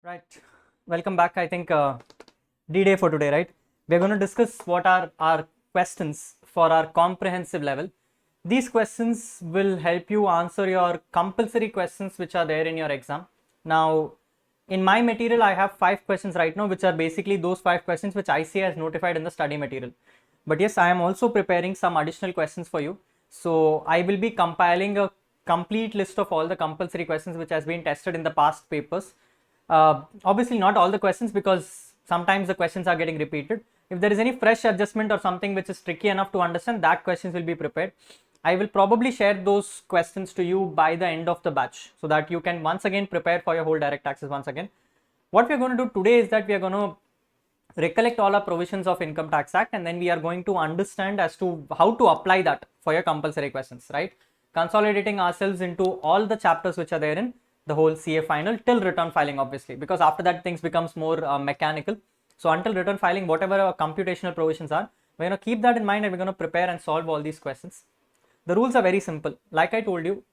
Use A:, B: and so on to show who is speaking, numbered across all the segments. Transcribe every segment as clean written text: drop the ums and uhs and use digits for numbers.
A: Right. Welcome back. I think D-Day for today, right? We're going to discuss what are our questions for our comprehensive level. These questions will help you answer your compulsory questions which are there in your exam. Now, in my material, I have 5 questions right now, which are basically those 5 questions which ICA has notified in the study material. But yes, I am also preparing some additional questions for you. So I will be compiling a complete list of all the compulsory questions which has been tested in the past papers. Obviously not all the questions, because sometimes the questions are getting repeated. If there is any fresh adjustment or something which is tricky enough to understand, that questions will be prepared. I will probably share those questions to you by the end of the batch, so that you can once again prepare for your whole direct taxes once again. What we are going to do today is that we are going to recollect all our provisions of Income Tax Act, and then we are going to understand as to how to apply that for your compulsory questions, right? Consolidating ourselves into all the chapters which are there in the whole CA final till return filing, obviously, because after that things becomes more mechanical. So until return filing, whatever computational provisions are, we're going to keep that in mind, and we're going to prepare and solve all these questions. The rules are very simple. Like I told you,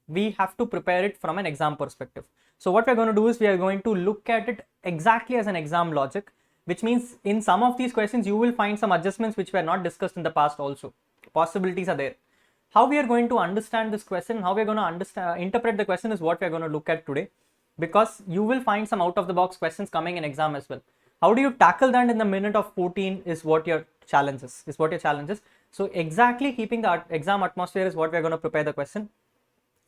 A: we have to prepare it from an exam perspective. So what we're going to do is we are going to look at it exactly as an exam logic, which means in some of these questions you will find some adjustments which were not discussed in the past also. Possibilities are there. How we are going to understand this question, how we are going to interpret the question is what we are going to look at today, because you will find some out of the box questions coming in exam as well. How do you tackle that in the minute of 14 is what your challenge is, So exactly keeping the exam atmosphere is what we are going to prepare the question.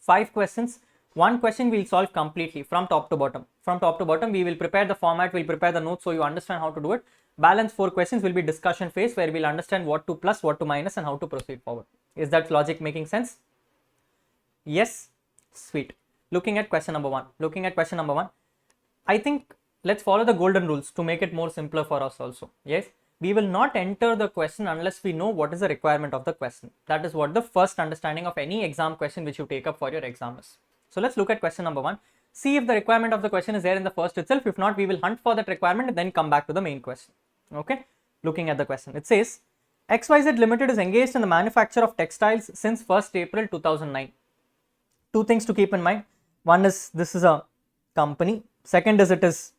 A: 5 questions. One question we'll solve completely from top to bottom. From top to bottom, we will prepare the format, we'll prepare the notes so you understand how to do it. Balance 4 questions will be discussion phase, where we'll understand what to plus, what to minus, and how to proceed forward. Is that logic making sense? Yes? Sweet. Looking at question number 1. I think let's follow the golden rules to make it more simpler for us also. Yes? We will not enter the question unless we know what is the requirement of the question. That is what the first understanding of any exam question which you take up for your exam is. So let's look at question number 1. See if the requirement of the question is there in the first itself. If not, we will hunt for that requirement and then come back to the main question. Okay. Looking at the question, it says XYZ Limited is engaged in the manufacture of textiles since 1st April 2009. 2 things to keep in mind. One is this is a company. Second is it is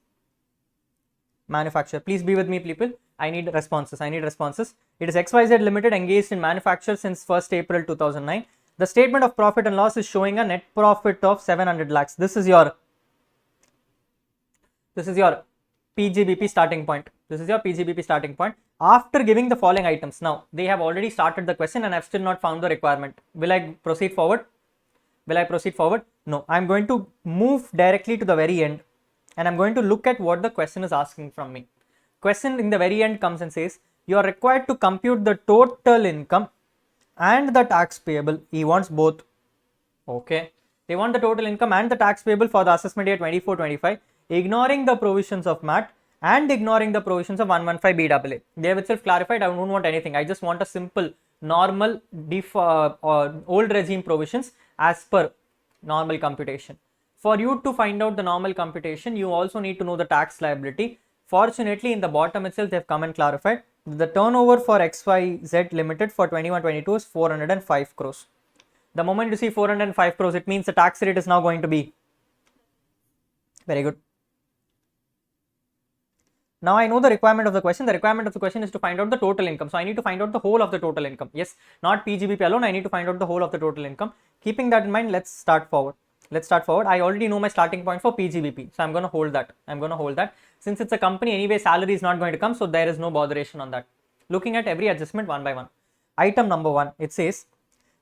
A: manufacturer. Please be with me, people. I need responses. It is XYZ Limited engaged in manufacture since 1st April 2009. The statement of profit and loss is showing a net profit of 700 lakhs. This is your PGBP starting point. After giving the following items. Now, they have already started the question and I have still not found the requirement. Will I proceed forward? No. I am going to move directly to the very end, and I am going to look at what the question is asking from me. Question in the very end comes and says, you are required to compute the total income and the tax payable. He wants both. Okay. They want the total income and the tax payable for the assessment year 24-25, ignoring the provisions of MAT and ignoring the provisions of 115 BAA. They have itself clarified, I don't want anything. I just want a simple, normal, old regime provisions as per normal computation. For you to find out the normal computation, you also need to know the tax liability. Fortunately, in the bottom itself, they have come and clarified the turnover for XYZ Limited for 21-22 is 405 crores. The moment you see 405 crores, it means the tax rate is now going to be very good. Now I know the requirement of the question. The requirement of the question is to find out the total income. So I need to find out the whole of the total income. Yes, not PGBP alone. I need to find out the whole of the total income. Keeping that in mind, let's start forward. I already know my starting point for PGBP. So I'm going to hold that. Since it's a company, anyway, salary is not going to come. So there is no botheration on that. Looking at every adjustment one by one. Item number 1, it says,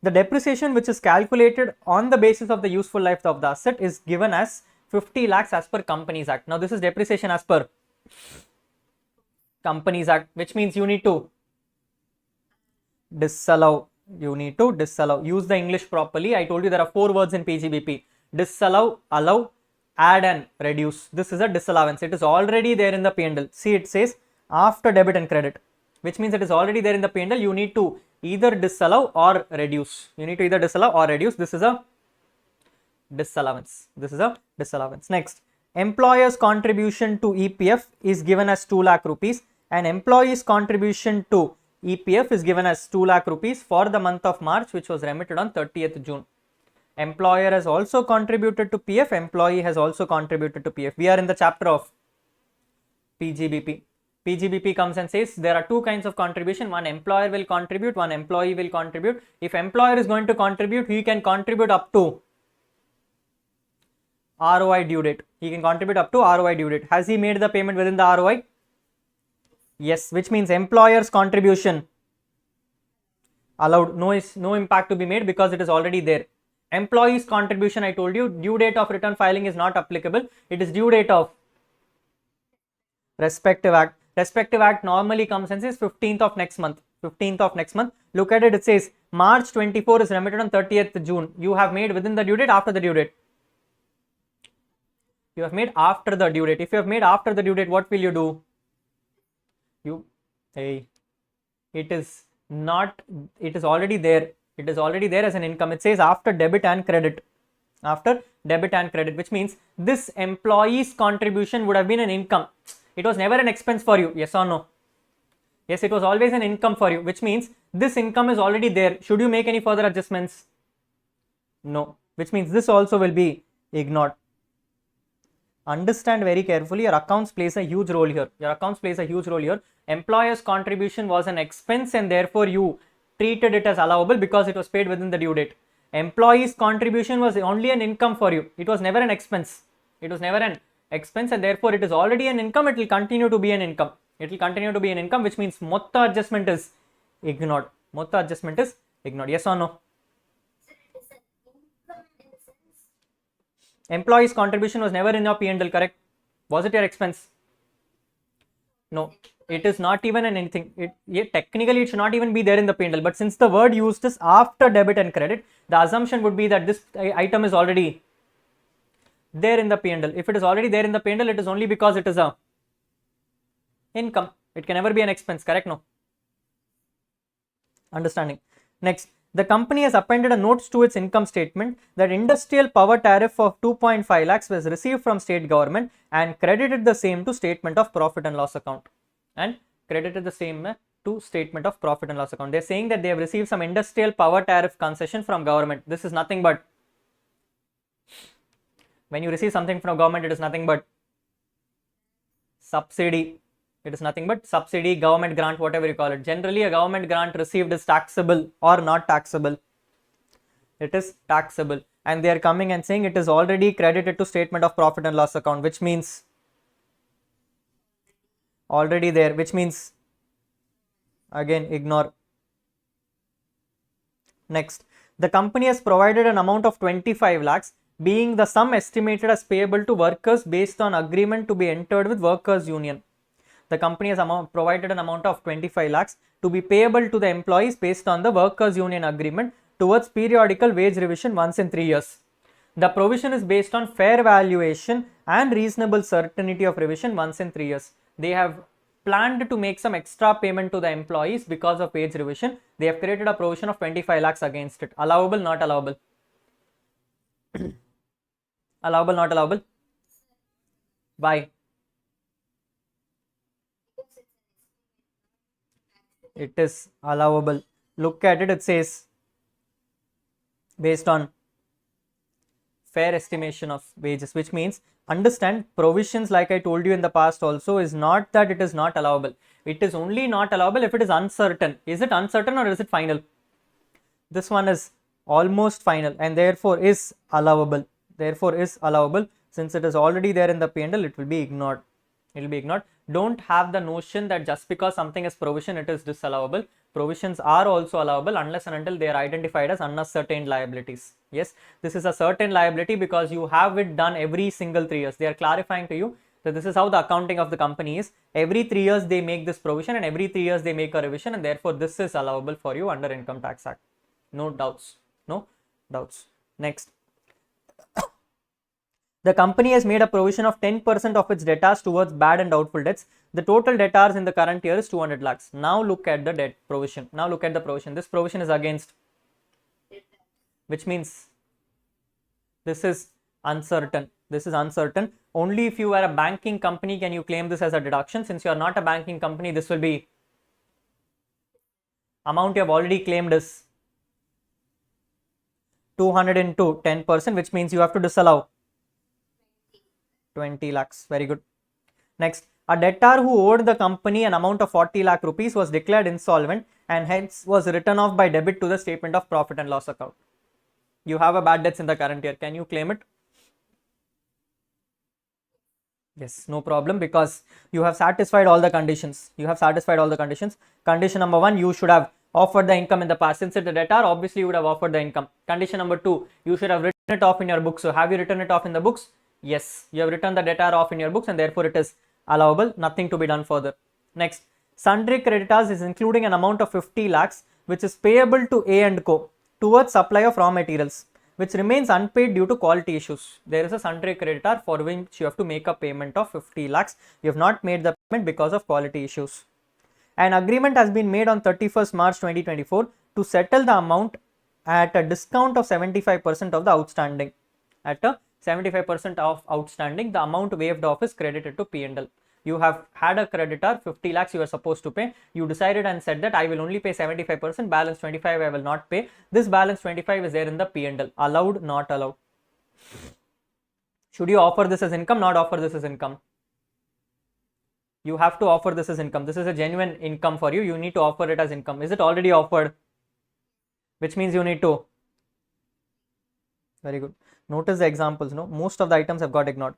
A: the depreciation which is calculated on the basis of the useful life of the asset is given as 50 lakhs as per Companies Act. Now this is depreciation as per Companies Act, which means you need to disallow. Use the English properly. I told you there are 4 words in PGBP. Disallow, allow, add and reduce. This is a disallowance. It is already there in the P&L. See, it says after debit and credit, which means it is already there in the P&L. You need to either disallow or reduce. This is a disallowance. Next, employer's contribution to EPF is given as 2 lakh rupees and employee's contribution to EPF is given as 2 lakh rupees for the month of March, which was remitted on 30th June. Employer has also contributed to PF, employee has also contributed to PF. We are in the chapter of PGBP. PGBP comes and says there are two kinds of contribution. One employer will contribute, one employee will contribute. If employer is going to contribute, he can contribute up to ROI due date. He can contribute up to ROI due date. Has he made the payment within the ROI? Yes, which means employer's contribution allowed, no impact to be made because it is already there. Employee's contribution, I told you, due date of return filing is not applicable. It is due date of respective act. Respective act normally comes and says 15th of next month. 15th of next month. Look at it, it says March 24 is remitted on 30th June. You have made within the due date, after the due date. You have made after the due date. If you have made after the due date, what will you do? It is not, it is already there. It is already there as an income. It says after debit and credit. After debit and credit, which means this employee's contribution would have been an income. It was never an expense for you. Yes or no? Yes, it was always an income for you, which means this income is already there. Should you make any further adjustments? No, which means this also will be ignored. Understand very carefully, your accounts plays a huge role here. Your accounts plays a huge role here. Employer's contribution was an expense and therefore you treated it as allowable because it was paid within the due date. Employee's contribution was only an income for you. It was never an expense. It was never an expense and therefore it is already an income. It will continue to be an income. It will continue to be an income, which means motta adjustment is ignored. Motta adjustment is ignored. Yes or no? Employee's contribution was never in your P&L, correct? Was it your expense? No, it is not even an anything. Technically, it should not even be there in the P&L. But since the word used is after debit and credit, the assumption would be that this item is already there in the P&L. If it is already there in the P&L, it is only because it is a income. It can never be an expense, correct? No. Understanding. Next. The company has appended a note to its income statement that industrial power tariff of 2.5 lakhs was received from state government and credited the same to statement of profit and loss account. And credited the same to statement of profit and loss account. They are saying that they have received some industrial power tariff concession from government. This is nothing but, when you receive something from government, it is nothing but subsidy. It is nothing but subsidy, government grant, whatever you call it. Generally, a government grant received is taxable or not taxable. It is taxable. And they are coming and saying it is already credited to statement of profit and loss account, which means already there, which means again ignore. Next, the company has provided an amount of 25 lakhs, being the sum estimated as payable to workers based on agreement to be entered with workers union. The company has provided an amount of 25 lakhs to be payable to the employees based on the workers union agreement towards periodical wage revision once in 3 years. The provision is based on fair valuation and reasonable certainty of revision once in 3 years. They have planned to make some extra payment to the employees because of wage revision. They have created a provision of 25 lakhs against it. Allowable, not allowable? Allowable, not allowable? Why? It is allowable. Look at it, it says based on fair estimation of wages, which means understand provisions, like I told you in the past also, is not that it is not allowable. It is only not allowable if it is uncertain. Is it uncertain or is it final? This one is almost final and therefore is allowable. Therefore is allowable. Since it is already there in the P&L, it will be ignored. It will be ignored. Don't have the notion that just because something is provision, it is disallowable. Provisions are also allowable unless and until they are identified as unascertained liabilities. Yes, this is a certain liability because you have it done every single 3 years. They are clarifying to you that this is how the accounting of the company is. Every 3 years they make this provision and every 3 years they make a revision, and therefore this is allowable for you under Income Tax Act. No doubts. No doubts. Next. The company has made a provision of 10% of its debtors towards bad and doubtful debts. The total debtors in the current year is 200 lakhs. Now look at the debt provision. Now look at the provision. This provision is against, which means this is uncertain. This is uncertain. Only if you are a banking company can you claim this as a deduction. Since you are not a banking company, this will be amount you have already claimed is 200 into 10%, which means you have to disallow 20 lakhs. Very good. Next, a debtor who owed the company an amount of 40 lakh rupees was declared insolvent and hence was written off by debit to the statement of profit and loss account. You have a bad debts in the current year. Can you claim it? Yes, no problem, because you have satisfied all the conditions. You have satisfied all the conditions. Condition number 1, you should have offered the income in the past. Since it's a debtor, obviously you would have offered the income. Condition number 2, you should have written it off in your books. So have you written it off in the books? Yes, you have written the debtor off in your books and therefore it is allowable. Nothing to be done further. Next, sundry creditors is including an amount of 50 lakhs which is payable to A and Co towards supply of raw materials, which remains unpaid due to quality issues. There is a sundry creditor for which you have to make a payment of 50 lakhs. You have not made the payment because of quality issues. An agreement has been made on 31st March 2024 to settle the amount at a discount of 75% of the outstanding. At a 75% of outstanding, the amount waived off is credited to P&L. You have had a creditor, 50 lakhs you were supposed to pay. You decided and said that I will only pay 75%, balance 25 I will not pay. This balance 25 is there in the P&L. Allowed, not allowed. Should you offer this as income, not offer this as income? You have to offer this as income. This is a genuine income for you. You need to offer it as income. Is it already offered? Which means you need to. Very good. Notice the examples. No, most of the items have got ignored.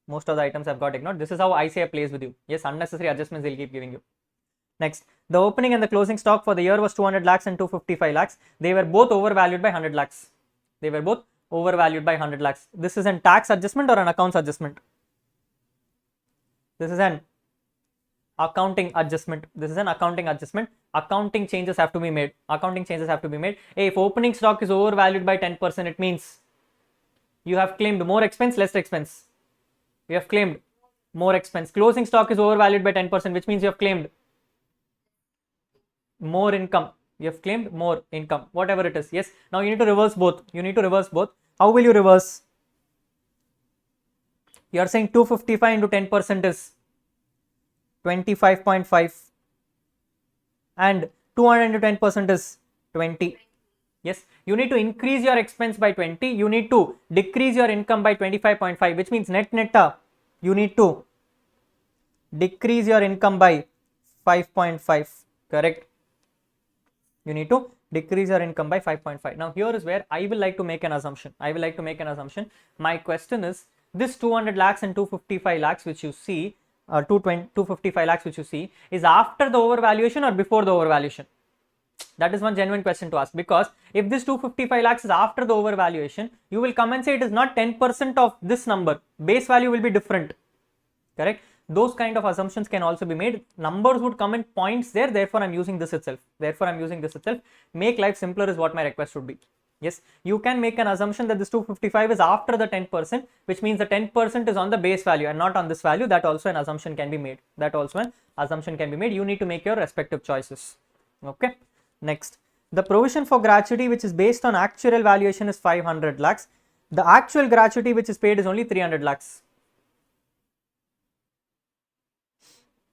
A: Most of the items have got ignored. This is how ICA plays with you. Yes, unnecessary adjustments they'll keep giving you. Next, the opening and the closing stock for the year was 200 lakhs and 255 lakhs. They were both overvalued by 100 lakhs. They were both overvalued by 100 lakhs. This is an tax adjustment or an accounts adjustment? This is an accounting adjustment. This is an accounting adjustment. Accounting changes have to be made. Accounting changes have to be made. Hey, if opening stock is overvalued by 10%, it means you have claimed more expense, less expense. You have claimed more expense. Closing stock is overvalued by 10%, which means you have claimed more income. You have claimed more income, whatever it is. Yes. Now you need to reverse both. You need to reverse both. How will you reverse? You are saying 255 into 10% is 25.5 and 200 into 10% is 20. Yes, you need to increase your expense by 20. You need to decrease your income by 25.5, which means net you need to decrease your income by 5.5. Correct? You need to decrease your income by 5.5. Now here is where I will like to make an assumption. My question is, this 200 lakhs and 255 lakhs which you see, 255 lakhs which you see, is after the overvaluation or before the overvaluation? That is one genuine question to ask, because if this 255 lakhs is after the overvaluation, you will come and say it is not 10% of this number. Base value will be different. Correct? Those kind of assumptions can also be made. Numbers would come in points there. Therefore, I'm using this itself. Make life simpler is what my request would be. Yes, you can make an assumption that this 255 is after the 10%, which means the 10% is on the base value and not on this value. That also an assumption can be made. You need to make your respective choices. Okay. Next, the provision for gratuity which is based on actual valuation is 500 lakhs. The actual gratuity which is paid is only 300 lakhs.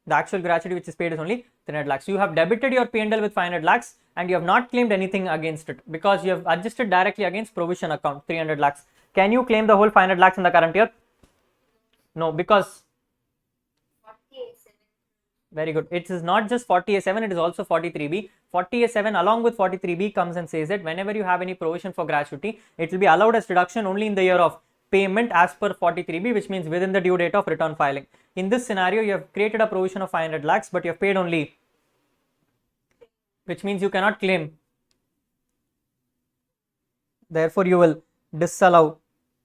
A: The actual gratuity which is paid is only 300 lakhs. You have debited your P&L with 500 lakhs and you have not claimed anything against it because you have adjusted directly against provision account 300 lakhs. Can you claim the whole 500 lakhs in the current year? No, because very good. It is not just 40A7, it is also 43B. 40A7 along with 43B comes and says that whenever you have any provision for gratuity, it will be allowed as deduction only in the year of payment as per 43B, which means within the due date of return filing. In this scenario, you have created a provision of 500 lakhs, but you have paid only, which means you cannot claim. Therefore, you will disallow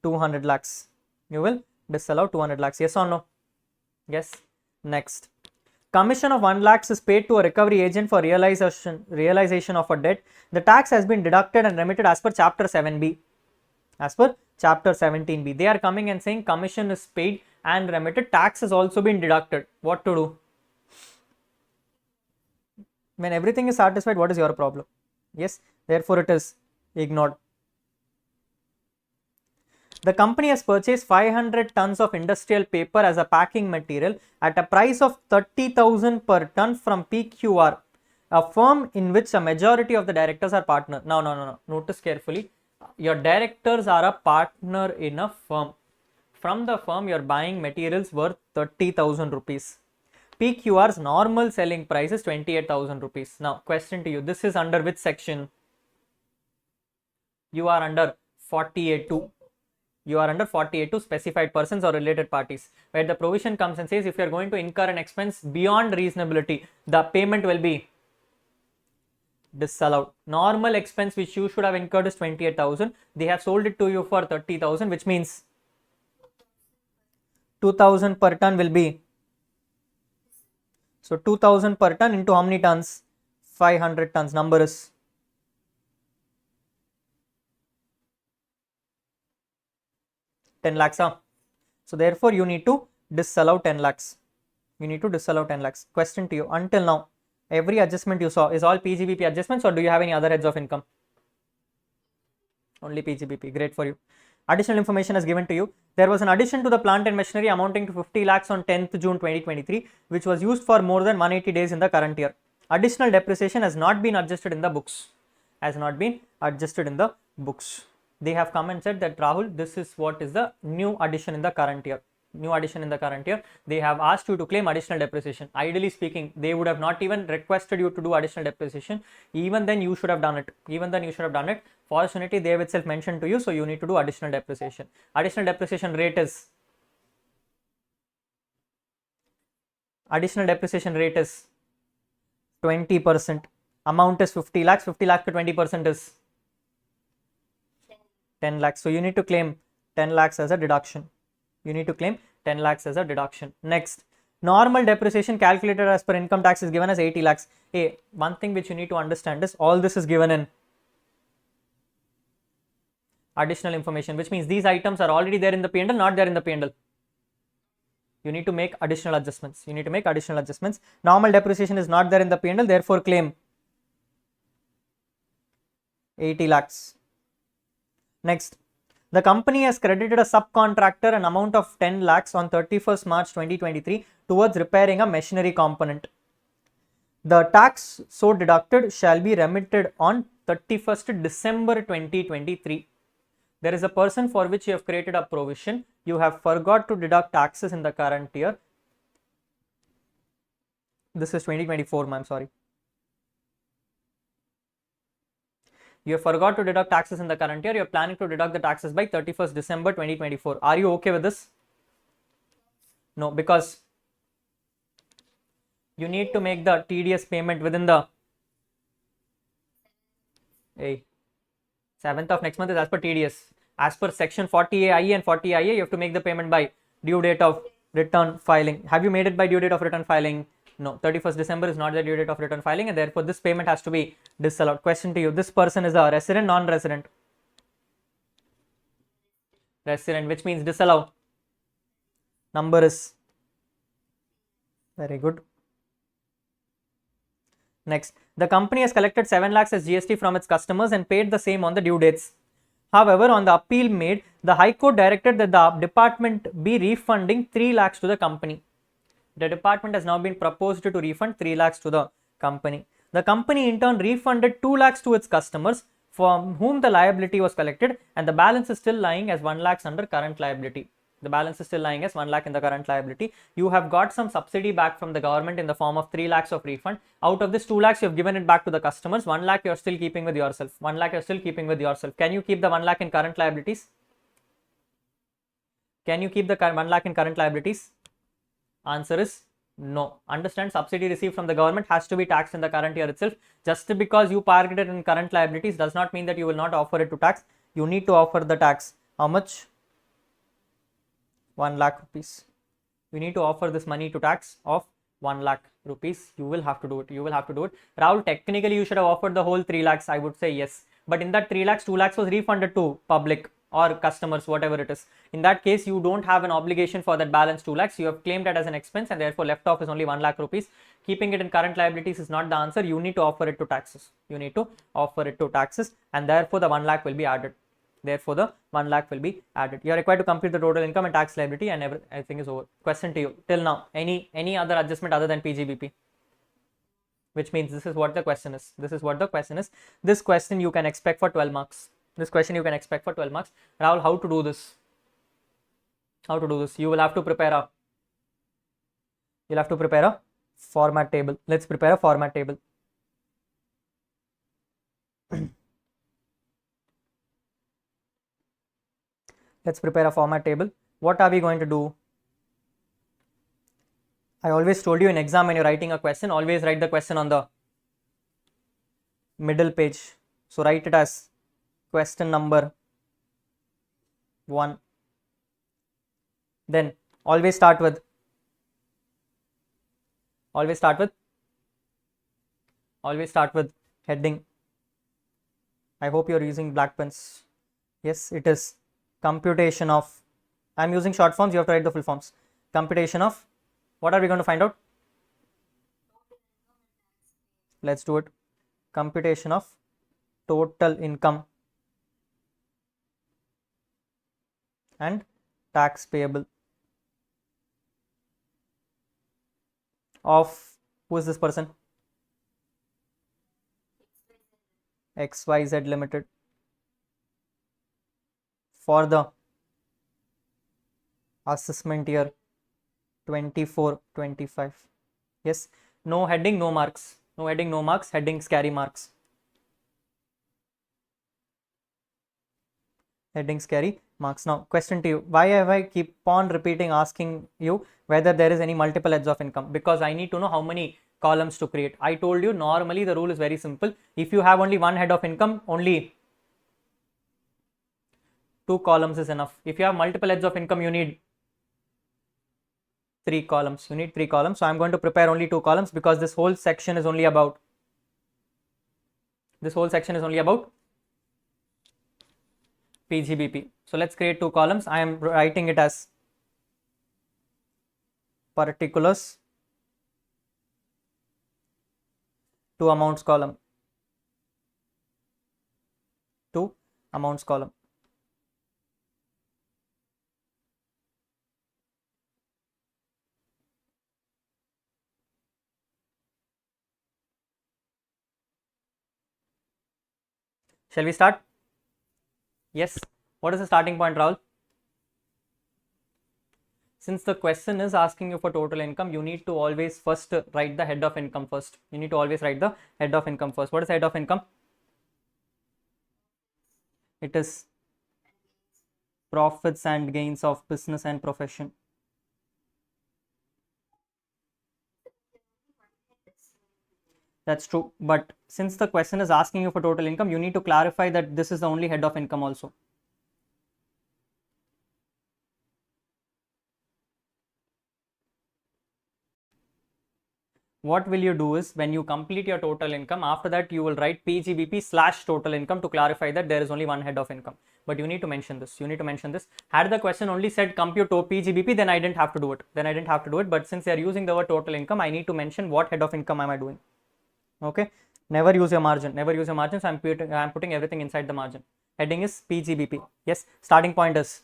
A: 200 lakhs. You will disallow 200 lakhs. Yes or no? Yes. Next. Commission of 1 lakhs is paid to a recovery agent for realization of a debt. The tax has been deducted and remitted as per chapter 7B. As per chapter 17B. They are coming and saying commission is paid and remitted. Tax has also been deducted. What to do? When everything is satisfied, what is your problem? Yes, therefore it is ignored. The company has purchased 500 tons of industrial paper as a packing material at a price of 30,000 per ton from PQR, a firm in which a majority of the directors are partner. No. Notice carefully. your directors are a partner in a firm. From the firm, you're buying materials worth 30,000 rupees. PQR's normal selling price is 28,000 rupees. Now, question to you, this is under which section? You are under 48.2. You are under 48.2 specified persons or related parties, where the provision comes and says if you are going to incur an expense beyond reasonability, the payment will be disallowed. Normal expense which you should have incurred is 28,000. They have sold it to you for 30,000, which means 2,000 per ton will be. So 2,000 per ton into how many tons? 500 tons. Number is 10 lakhs. So therefore you need to disallow 10 lakhs. You need to disallow 10 lakhs. Question to you, until now, every adjustment you saw is all PGBP adjustments, or do you have any other heads of income? Only PGBP. Great for you. Additional information is given to you. There was an addition to the plant and machinery amounting to 50 lakhs on 10th June 2023, which was used for more than 180 days in the current year. Additional depreciation has not been adjusted in the books. Has not been adjusted in the books. They have come and said that, Rahul, this is what is the new addition in the current year. New addition in the current year. They have asked you to claim additional depreciation. Ideally speaking, they would have not even requested you to do additional depreciation. Even then you should have done it. Even then you should have done it. Fortunately, they have itself mentioned to you, so you need to do additional depreciation. Additional depreciation rate is 20%. Amount is 50 lakhs. 50 lakhs to 20% is 10 lakhs. So you need to claim 10 lakhs as a deduction. You need to claim 10 lakhs as a deduction. Next, normal depreciation calculated as per income tax is given as 80 lakhs. Hey, one thing which you need to understand is all this is given in additional information, which means these items are already there in the P&L, not there in the P&L. You need to make additional adjustments. You need to make additional adjustments. Normal depreciation is not there in the P&L, therefore claim 80 lakhs. Next, the company has credited a subcontractor an amount of 10 lakhs on 31st March 2023 towards repairing a machinery component. The tax so deducted shall be remitted on 31st December 2023. There is a person for which you have created a provision. You have forgot to deduct taxes in the current year. This is 2024, I'm sorry. You have forgot to deduct taxes in the current year. You are planning to deduct the taxes by 31st December 2024. Are you okay with this? No, because you need to make the TDS payment within the 7th of next month is as per TDS. As per section 40A and 40IA, you have to make the payment by due date of return filing. Have you made it by due date of return filing? No, 31st December is not the due date of return filing, and therefore this payment has to be disallowed. Question to you, this person is a resident, non-resident? Resident, which means disallow. Number is very good. Next, the company has collected 7 lakhs as GST from its customers and paid the same on the due dates. However, on the appeal made, the High Court directed that the department be refunding 3 lakhs to the company. The department has now been proposed to refund 3 lakhs to the company. The company in turn refunded 2 lakhs to its customers from whom the liability was collected, and the balance is still lying as 1 lakhs under current liability. The balance is still lying as 1 lakh in the current liability. You have got some subsidy back from the government in the form of 3 lakhs of refund. Out of this 2 lakhs, you have given it back to the customers. 1 lakh you are still keeping with yourself. 1 lakh you are still keeping with yourself. Can you keep the 1 lakh in current liabilities? Can you keep the 1 lakh in current liabilities? Answer is no. Understand, subsidy received from the government has to be taxed in the current year itself. Just because you parked it in current liabilities does not mean that you will not offer it to tax. You need to offer the tax. How much? 1 lakh rupees. You need to offer this money to tax of 1 lakh rupees. You will have to do it. You will have to do it. Rahul, technically you should have offered the whole 3 lakhs. I would say yes. But in that 3 lakhs, 2 lakhs was refunded to public or customers, whatever it is. In that case, you don't have an obligation for that balance 2 lakhs. You have claimed that as an expense and therefore left off is only 1 lakh rupees. Keeping it in current liabilities is not the answer. You need to offer it to taxes. You need to offer it to taxes, and therefore the 1 lakh will be added. Therefore the 1 lakh will be added. You are required to complete the total income and tax liability, and everything is over. Question to you, till now, any other adjustment other than PGBP? Which means this is what the question is. This is what the question is. This question you can expect for 12 marks. This question you can expect for 12 marks. Rahul, how to do this? How to do this? You will have to prepare a format table. Let's prepare a format table. Let's prepare a format table. What are we going to do? I always told you in exam when you're writing a question, always write the question on the middle page. So write it as question number 1. Then always start with heading. I hope you're using black pens. Yes, it is computation of, I'm using short forms, you have to write the full forms. Computation of, what are we going to find out? Let's do it. Computation of total income and tax payable of, who is this person? XYZ Limited for the assessment year 24-25. Yes, no heading, no marks. No heading, no marks. Headings carry marks. Headings carry marks. Now, question to you. Why have I keep on repeating asking you whether there is any multiple heads of income? Because I need to know how many columns to create. I told you normally the rule is very simple. If you have only one head of income, only 2 columns is enough. If you have multiple heads of income, you need 3 columns. So I'm going to prepare only 2 columns because this whole section is only about PGBP. So let's create 2 columns. I am writing it as particulars to amounts column. Shall we start? Yes. What is the starting point, Rahul? Since the question is asking you for total income, you need to always first write the head of income first. What is the head of income? It is profits and gains of business and profession. That's true. But since the question is asking you for total income, you need to clarify that this is the only head of income also. What will you do is when you complete your total income, after that you will write PGBP / total income to clarify that there is only one head of income. But you need to mention this. Had the question only said compute PGBP, then I didn't have to do it. But since they are using the word total income, I need to mention what head of income am I doing. Okay. Never use your margin. So I'm putting everything inside the margin. Heading is PGBP. Yes. Starting point is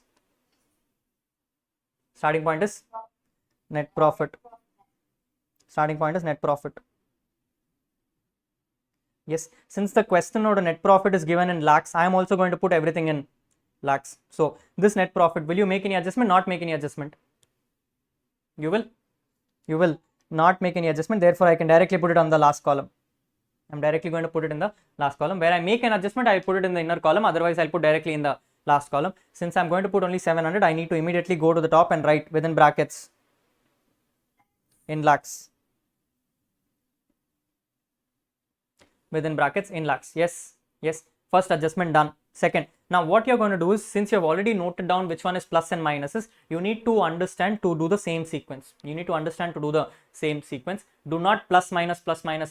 A: net profit. Yes, since the question or the net profit is given in lakhs, I am also going to put everything in lakhs. So this net profit, will you make any adjustment? Not make any adjustment. You will not make any adjustment. Therefore, I can directly put it on the last column. I'm directly going to put it in the last column. Where I make an adjustment, I will put it in the inner column. Otherwise, I'll put directly in the last column. Since I'm going to put only 700, I need to immediately go to the top and write within brackets in lakhs. Yes. First adjustment done. Second, now what you're going to do is, since you have already noted down which one is plus and minuses, you need to understand to do the same sequence. Do not plus minus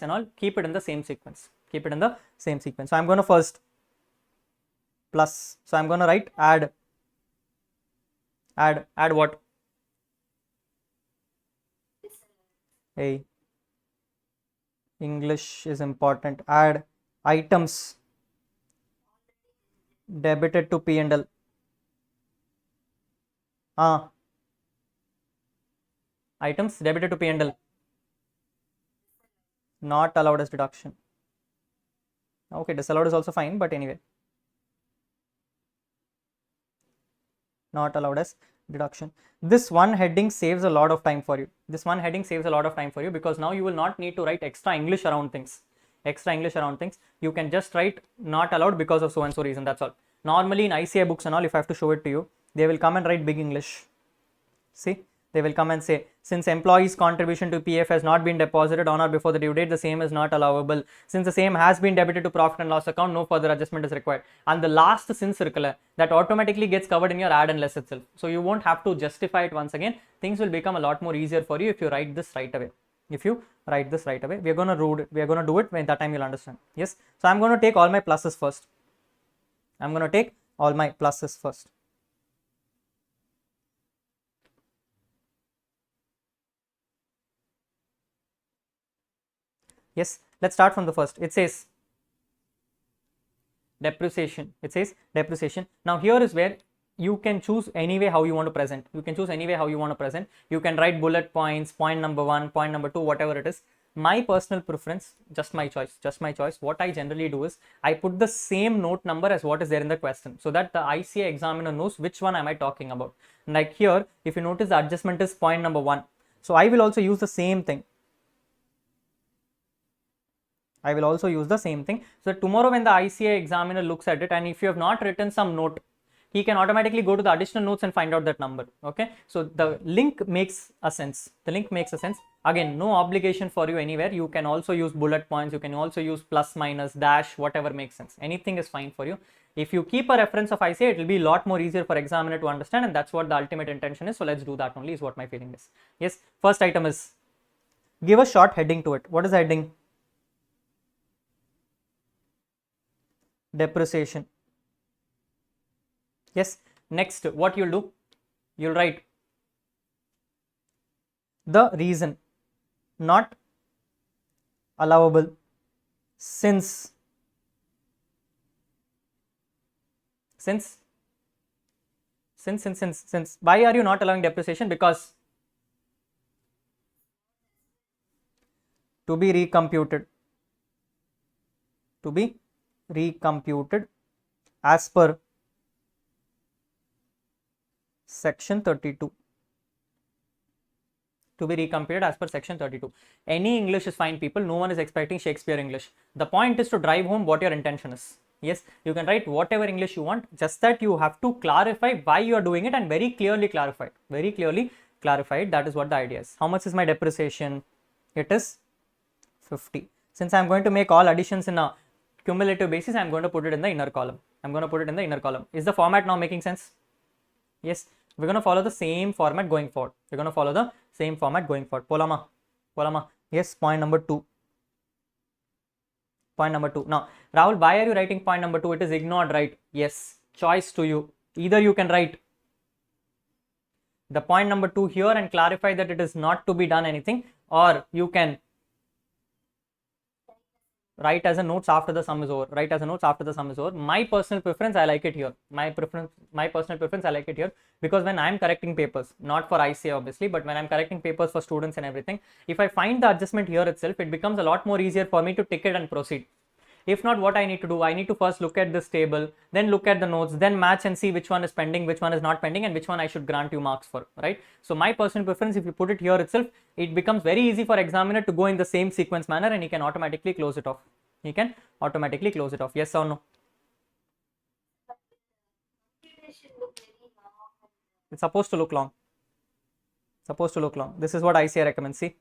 A: and all. Keep it in the same sequence. So I'm going to first plus. So I'm going to write add what? Hey, English is important. Add items debited to P&L. Items debited to P&L. Not allowed as deduction. Okay, disallowed is also fine, but anyway. not allowed as deduction. This one heading saves a lot of time for you. This one heading saves a lot of time for you because now you will not need to write extra English around things. You can just write not allowed because of so and so reason. That's all. Normally in ICA books and all, if I have to show it to you, they will come and write big English. See, they will come and say, since employee's contribution to PF has not been deposited on or before the due date, the same is not allowable. Since the same has been debited to profit and loss account, no further adjustment is required. And the last sin circular that automatically gets covered in your add and less itself. So you won't have to justify it once again. Things will become a lot more easier for you if you write this right away. We are going to do it when that time you'll understand. Yes. So I'm going to take all my pluses first. Yes, let's start from the first. It says depreciation. Now here is where you can choose any way how you want to present. You can write bullet points, point number 1, point number 2, whatever it is. My personal preference, just my choice. What I generally do is I put the same note number as what is there in the question so that the ICA examiner knows which one am I talking about. Like here, if you notice, the adjustment is point number 1. So I will also use the same thing. So that tomorrow when the ICA examiner looks at it and if you have not written some note, he can automatically go to the additional notes and find out that number. Okay, so the link makes a sense. Again, no obligation for you anywhere. You can also use bullet points. You can also use plus, minus, dash, whatever makes sense. Anything is fine for you. If you keep a reference of ICA, it will be a lot more easier for examiner to understand, and that's what the ultimate intention is. So let's do that only, is what my feeling is. Yes, first item is give a short heading to it. What is the heading? Depreciation. Yes, next what you'll do, you'll write the reason not allowable since why are you not allowing depreciation? Because to be recomputed as per section 32. Any English is fine, people. No one is expecting Shakespeare English. The point is to drive home what your intention is. Yes, you can write whatever English you want, just that you have to clarify why you are doing it and very clearly clarify it. That is what the idea is. How much is my depreciation? It is 50. Since I am going to make all additions in a cumulative basis, I am going to put it in the inner column. Is the format now making sense? Yes, we're going to follow the same format going forward. Polama. Yes, point number 2. Now, Rahul, why are you writing point number 2? It is ignored, right? Yes, choice to you. Either you can write the point number 2 here and clarify that it is not to be done anything, or you can write as a notes after the sum is over. My personal preference, I like it here. Because when I'm correcting papers, not for ICA obviously, but when I'm correcting papers for students and everything, if I find the adjustment here itself, it becomes a lot more easier for me to tick it and proceed. If not, what I need to do, I need to first look at this table, then look at the notes, then match and see which one is pending, which one is not pending, and which one I should grant you marks for, right? So my personal preference, if you put it here itself, it becomes very easy for examiner to go in the same sequence manner and he can automatically close it off. Yes or no? It's supposed to look long. This is what ICA recommends. See?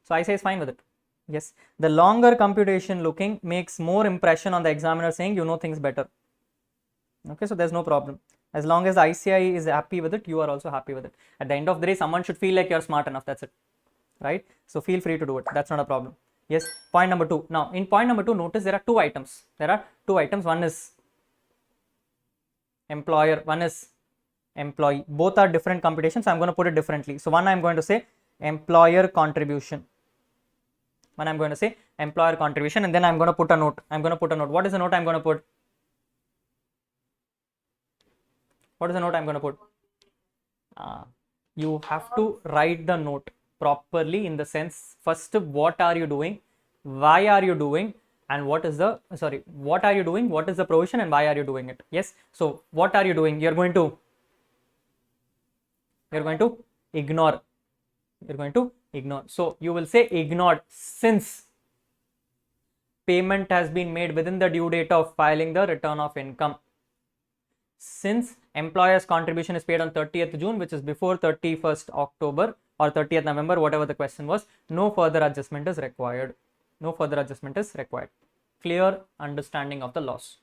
A: So ICA is fine with it. Yes, the longer computation looking makes more impression on the examiner, saying you know things better. Okay, so there's no problem. As long as the ICI is happy with it, you are also happy with it. At the end of the day, someone should feel like you're smart enough. That's it, right? So feel free to do it. That's not a problem. Yes, point number 2. Now, in point number 2, notice there are two items. One is employer, one is employee. Both are different computations. So I'm going to put it differently. So one I'm going to say employer contribution. And then I'm going to put a note. What is the note I'm going to put? You have to write the note properly, in the sense, first, what are you doing, why are you doing, and what is the, sorry, what are you doing, what is the provision, and why are you doing it? Yes, so what are you doing? You're going to ignore. You're going to ignore. So you will say ignored since payment has been made within the due date of filing the return of income. Since employer's contribution is paid on 30th June, which is before 31st October or 30th November, whatever the question was, no further adjustment is required. No further adjustment is required. Clear understanding of the laws.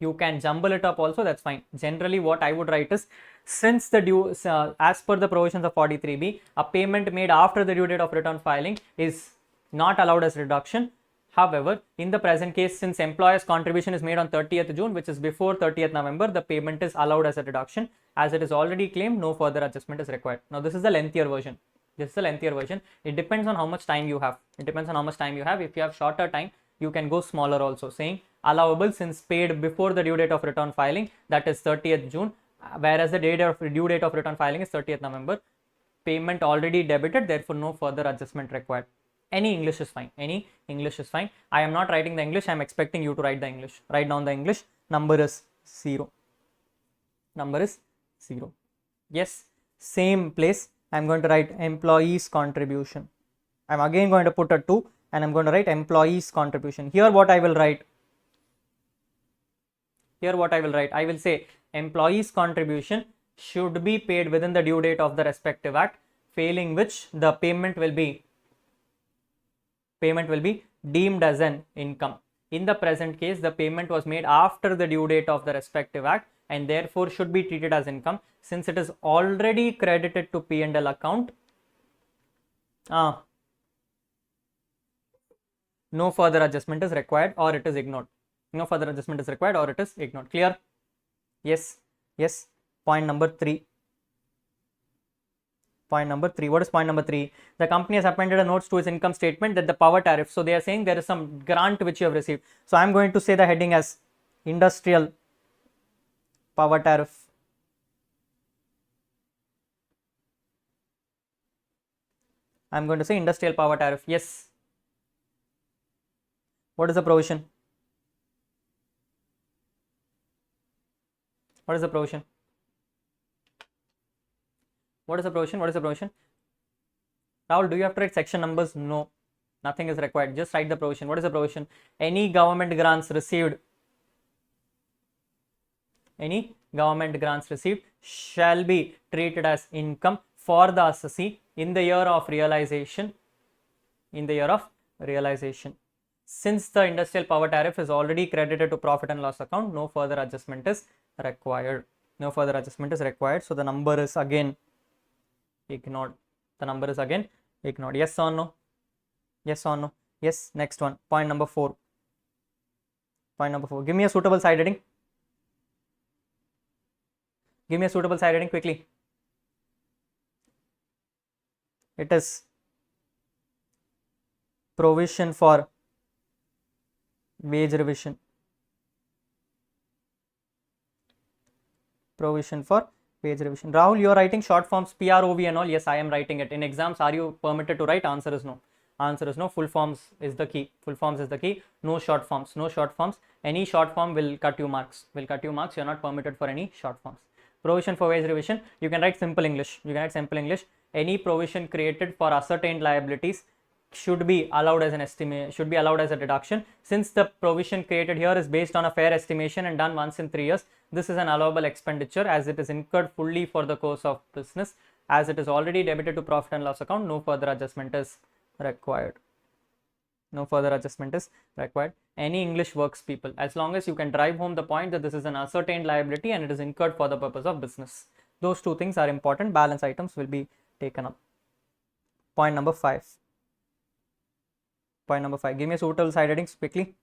A: You can jumble it up also, that's fine. Generally, what I would write is, since the due, as per the provisions of 43B, a payment made after the due date of return filing is not allowed as reduction. However, in the present case, since employer's contribution is made on 30th June, which is before 30th November, the payment is allowed as a deduction. As it is already claimed, no further adjustment is required. Now, this is the lengthier version. This is the lengthier version. It depends on how much time you have. It depends on how much time you have. If you have shorter time, you can go smaller also, saying allowable since paid before the due date of return filing, that is 30th June, whereas the due date of return filing is 30th November. Payment already debited, therefore no further adjustment required. Any English is fine. Any English is fine. I am not writing the English. I am expecting you to write the English. Write down the English. Number is 0. Number is 0. Yes. Same place. I am going to write employees contribution. I am again going to put a 2 and I am going to write employees contribution. Here what I will write. I will say employees contribution should be paid within the due date of the respective act, failing which the payment will be deemed as an income. In the present case, the payment was made after the due date of the respective act and therefore should be treated as income. Since it is already credited to P&L account, no further adjustment is required or it is ignored. No further adjustment is required or it is ignored. Clear? Yes. Yes. Point number 3. Point number 3. What is point number 3? The company has appended a notes to its income statement that the power tariff. So they are saying there is some grant which you have received. So I am going to say the heading as industrial power tariff. I am going to say industrial power tariff. Yes. What is the provision? What is the provision? What is the provision? What is the provision? Rahul, do you have to write section numbers? No, nothing is required. Just write the provision. What is the provision? Any government grants received shall be treated as income for the assessee in the year of realization. Since the industrial power tariff is already credited to profit and loss account, no further adjustment is required. So the number is again ignored. Yes or no? Yes. Next one. Point number 4. Give me a suitable side heading. Quickly. It is provision for wage revision. Rahul, you are writing short forms PROV and all. Yes, I am writing it. In exams, are you permitted to write? Answer is no. Full forms is the key. No short forms. Any short form will cut you marks. You are not permitted for any short forms. Provision for wage revision. You can write simple English. Any provision created for ascertained liabilities should be allowed as a deduction. Since the provision created here is based on a fair estimation and done once in 3 years, this is an allowable expenditure as it is incurred fully for the course of business. As it is already debited to profit and loss account, no further adjustment is required. Any English works, people, as long as you can drive home the point that this is an ascertained liability and it is incurred for the purpose of business. Those two things are important. Balance items will be taken up. Point number 5. Give me a suitable side headings quickly.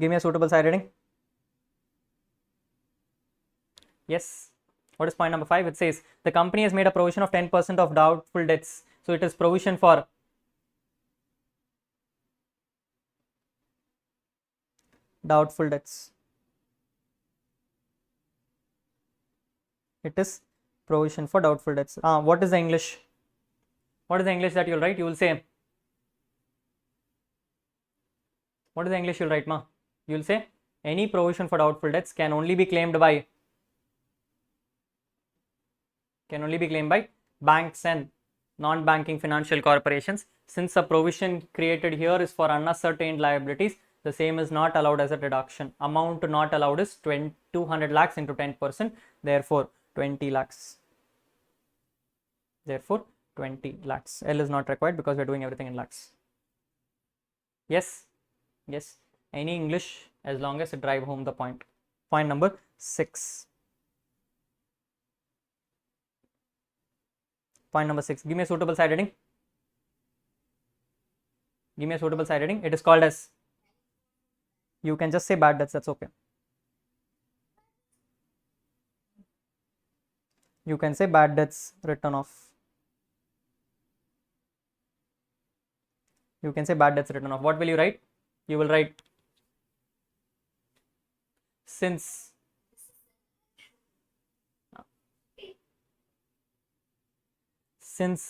A: Give me a suitable side heading. Yes. What is point number 5? It says the company has made a provision of 10% of doubtful debts. So it is provision for doubtful debts. It is provision for doubtful debts. What is the English? What is the English that you'll write? You will say, what is the English you'll write, ma? You'll say, any provision for doubtful debts can only be claimed by banks and non-banking financial corporations. Since a provision created here is for unascertained liabilities, the same is not allowed as a deduction. Amount not allowed is 200 lakhs into 10%, therefore 20 lakhs. Therefore 20 lakhs. L is not required because we are doing everything in lakhs. Yes, yes, any English as long as it drive home the point. Point number 6. Point number 6. Give me a suitable side heading. Give me a suitable side heading. It is called as, you can just say bad debts, that's okay. You can say bad debts written off. You can say bad debts written off. What will you write? You will write, since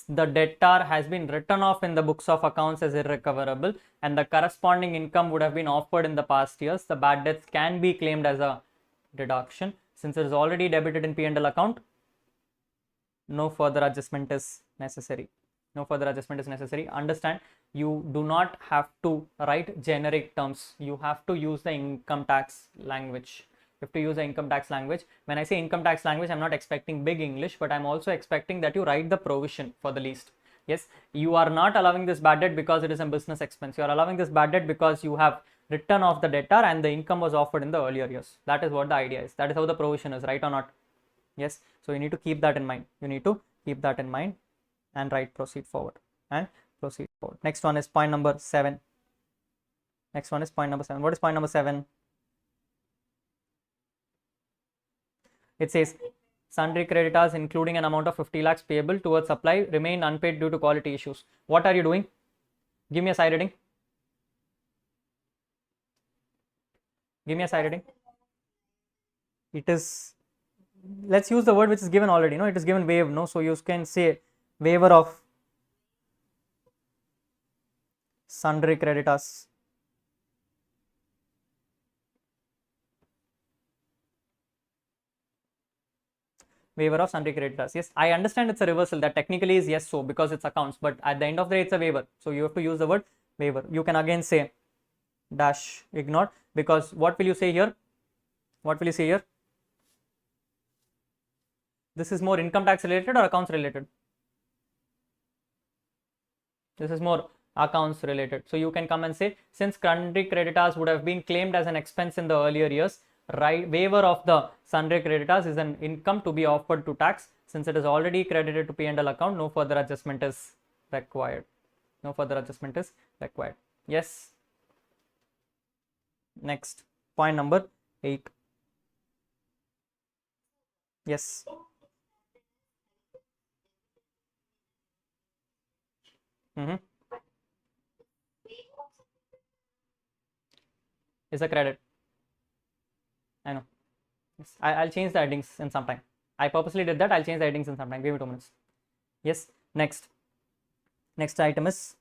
A: the debtor has been written off in the books of accounts as irrecoverable and the corresponding income would have been offered in the past years, the bad debts can be claimed as a deduction. Since it is already debited in P&L account, no further adjustment is necessary. No further adjustment is necessary. Understand, you do not have to write generic terms. You have to use the income tax language. You have to use the income tax language. When I say income tax language, I'm not expecting big English, but I'm also expecting that you write the provision for the least. Yes, you are not allowing this bad debt because it is a business expense. You are allowing this bad debt because you have written off the debtor and the income was offered in the earlier years. That is what the idea is. That is how the provision is, right or not? Yes, so you need to keep that in mind. You need to keep that in mind and proceed forward. Next one is point number 7. Next one is point number 7. What is point number 7? It says, sundry creditors including an amount of 50 lakhs payable towards supply remain unpaid due to quality issues. What are you doing? Give me a side heading. Give me a side heading. It is, let's use the word which is given already. No, it is given waive. No, so you can say waiver of sundry creditors. Waiver of sundry creditors. Yes, I understand it's a reversal. That technically is yes, so because it's accounts, but at the end of the day, it's a waiver. So you have to use the word waiver. You can again say dash ignore, because what will you say here? What will you say here? This is more income tax related or accounts related? This is more accounts related. So you can come and say, since sundry creditors would have been claimed as an expense in the earlier years, right, waiver of the sundry creditors is an income to be offered to tax. Since it is already credited to P&L account, no further adjustment is required. No further adjustment is required. Yes. Next, point number 8. Yes. Is a credit. I know. Yes. I'll change the headings in some time. I purposely did that. I'll change the headings in some time. Give me 2 minutes. Yes. Next item is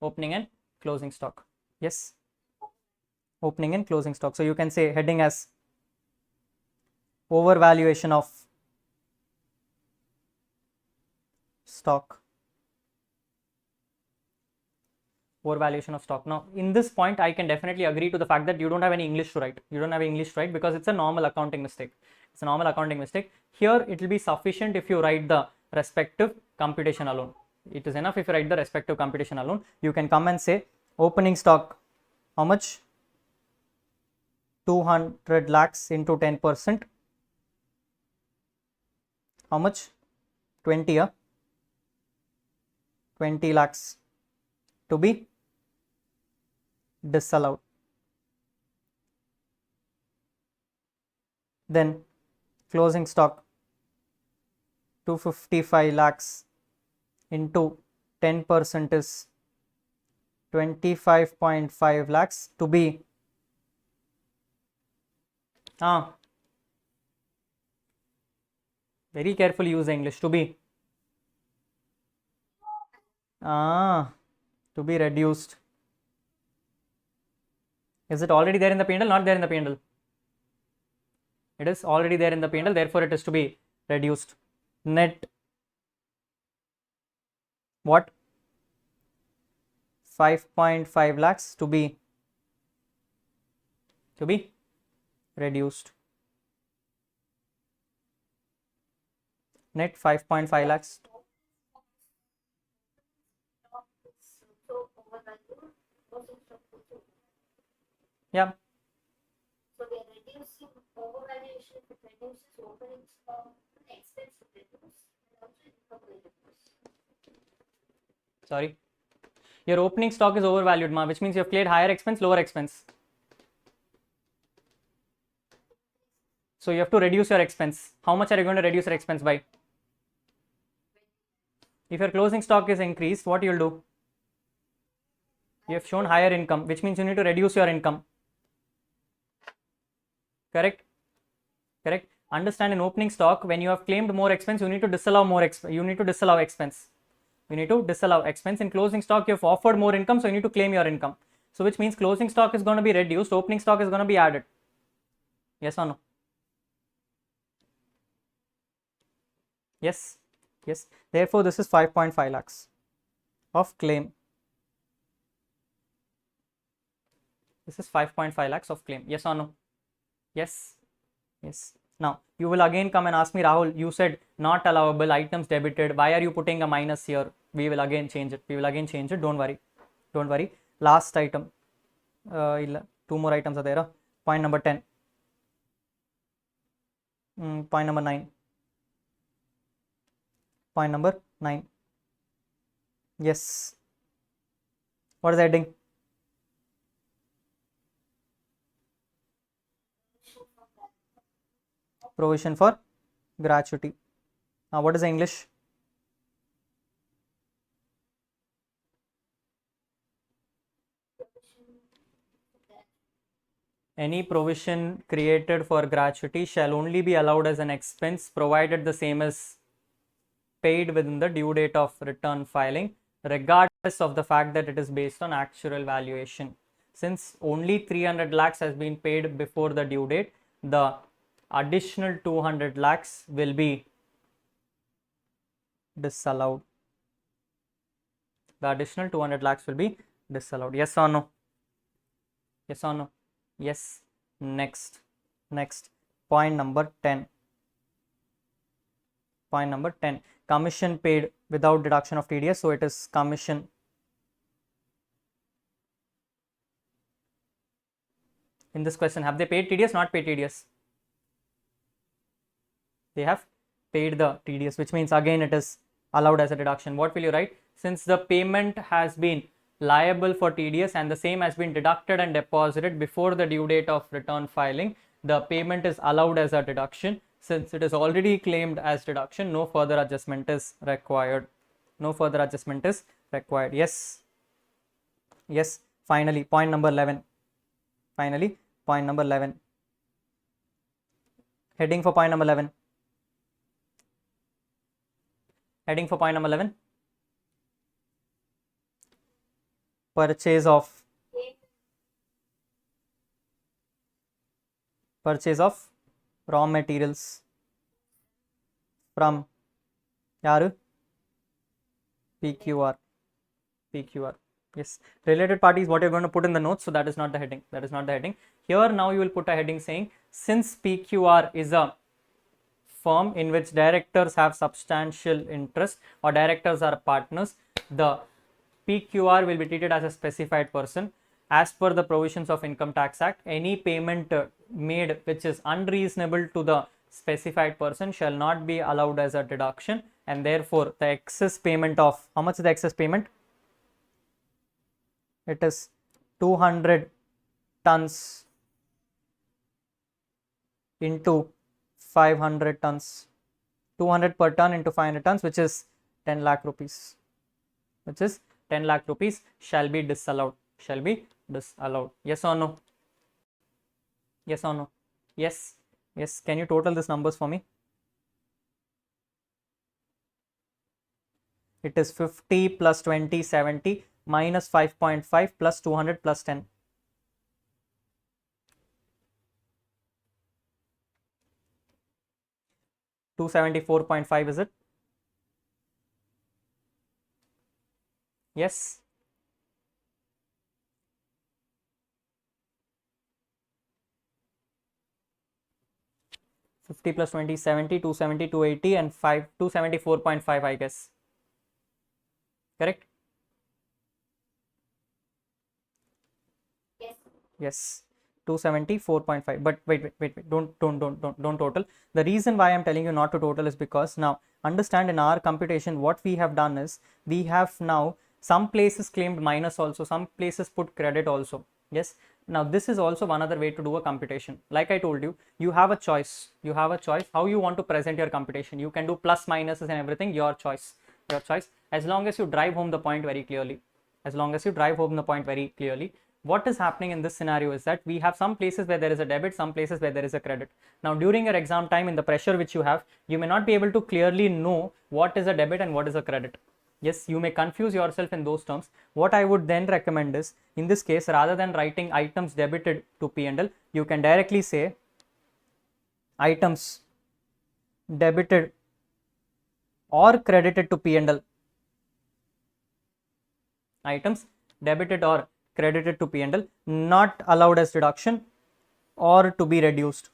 A: opening and closing stock. Yes. Opening and closing stock. So you can say heading as overvaluation of stock. Overvaluation of stock. Now, in this point, I can definitely agree to the fact that you don't have any English to write. You don't have English to write because it's a normal accounting mistake. It's a normal accounting mistake. Here, it will be sufficient if you write the respective computation alone. It is enough if you write the respective computation alone. You can come and say opening stock, how much? 200 lakhs into 10%. How much? 20, 20 lakhs to be disallowed. Then closing stock, 255 lakhs into 10% is 25.5 lakhs to be Very carefully use the English. To be. To be reduced. Is it already there in the P&L? Not there in the P&L. It is already there in the P&L, therefore it is to be reduced. Net. What? 5.5 lakhs to be reduced. Net 5.5 lakhs. Yeah.
B: So we are reducing overvaluation, it reduces opening stock, expense will reduce, and also income will reduce.
A: Sorry. Your opening stock is overvalued, ma, which means you have cleared higher expense, lower expense. So you have to reduce your expense. How much are you going to reduce your expense by? If your closing stock is increased, what you will do? You have shown higher income, which means you need to reduce your income. Correct? Correct? Understand, in opening stock, when you have claimed more expense, you need to disallow more expense. You need to disallow expense. You need to disallow expense. In closing stock, you have offered more income, so you need to claim your income. So which means closing stock is going to be reduced, opening stock is going to be added. Yes or no? Yes. Yes. Therefore, this is 5.5 lakhs of claim. This is 5.5 lakhs of claim. Yes or no? Yes. Yes. Now, you will again come and ask me, Rahul, you said not allowable, items debited. Why are you putting a minus here? We will again change it. Don't worry. Don't worry. Last item. Two more items are there. Point number 10. Point number 9. Point number 9. Yes. What is the heading? Provision for gratuity. Now, what is the English? Any provision created for gratuity shall only be allowed as an expense provided the same is paid within the due date of return filing, regardless of the fact that it is based on actual valuation. Since only 300 lakhs has been paid before the due date, the additional 200 lakhs will be disallowed. The additional 200 lakhs will be disallowed. Yes or no? Yes or no? Yes. Next. Point number 10. Point number 10. Commission paid without deduction of TDS. So it is commission. In this question, have they paid TDS? Not paid TDS. They have paid the TDS, which means again it is allowed as a deduction. What will you write? Since the payment has been liable for TDS and the same has been deducted and deposited before the due date of return filing, the payment is allowed as a deduction. Since it is already claimed as deduction, no further adjustment is required. No further adjustment is required. Yes. Yes. Finally, point number 11. Finally, point number 11. Heading for point number 11. Heading for point number 11. Purchase of raw materials from yaru PQR. Yes, related parties, what you're going to put in the notes, so that is not the heading. Here now you will put a heading saying, since PQR is a firm in which directors have substantial interest or directors are partners, the PQR will be treated as a specified person. As per the provisions of Income Tax Act, any payment made which is unreasonable to the specified person shall not be allowed as a deduction, and therefore the excess payment of, how much is the excess payment? It is 200 tons into 500 tons. 200 per ton into 500 tons, which is 10 lakh rupees. Shall be disallowed. Yes or no? Yes. Can you total these numbers for me? It is 50 plus 20, 70 minus 5.5 plus 200 plus 10. 274.5 is it? Yes. Fifty plus 20, 70, 270, 280 and 5, 274.5 I guess. Correct?
B: Yes.
A: Yes. 274.5. But wait. Don't total. The reason why I'm telling you not to total is because now understand in our computation what we have done is we have now some places claimed minus also, some places put credit also. Yes. Now this is also one other way to do a computation. Like I told you, you have a choice. You have a choice how you want to present your computation. You can do plus minuses and everything, your choice. Your choice. As long as you drive home the point very clearly. As long as you drive home the point very clearly. What is happening in this scenario is that we have some places where there is a debit, some places where there is a credit. Now during your exam time, in the pressure which you have, you may not be able to clearly know what is a debit and what is a credit. Yes, you may confuse yourself in those terms. What I would then recommend is, in this case, rather than writing items debited to P&L, you can directly say items debited or credited to P&L. Items debited or credited to P&L, not allowed as deduction or to be reduced.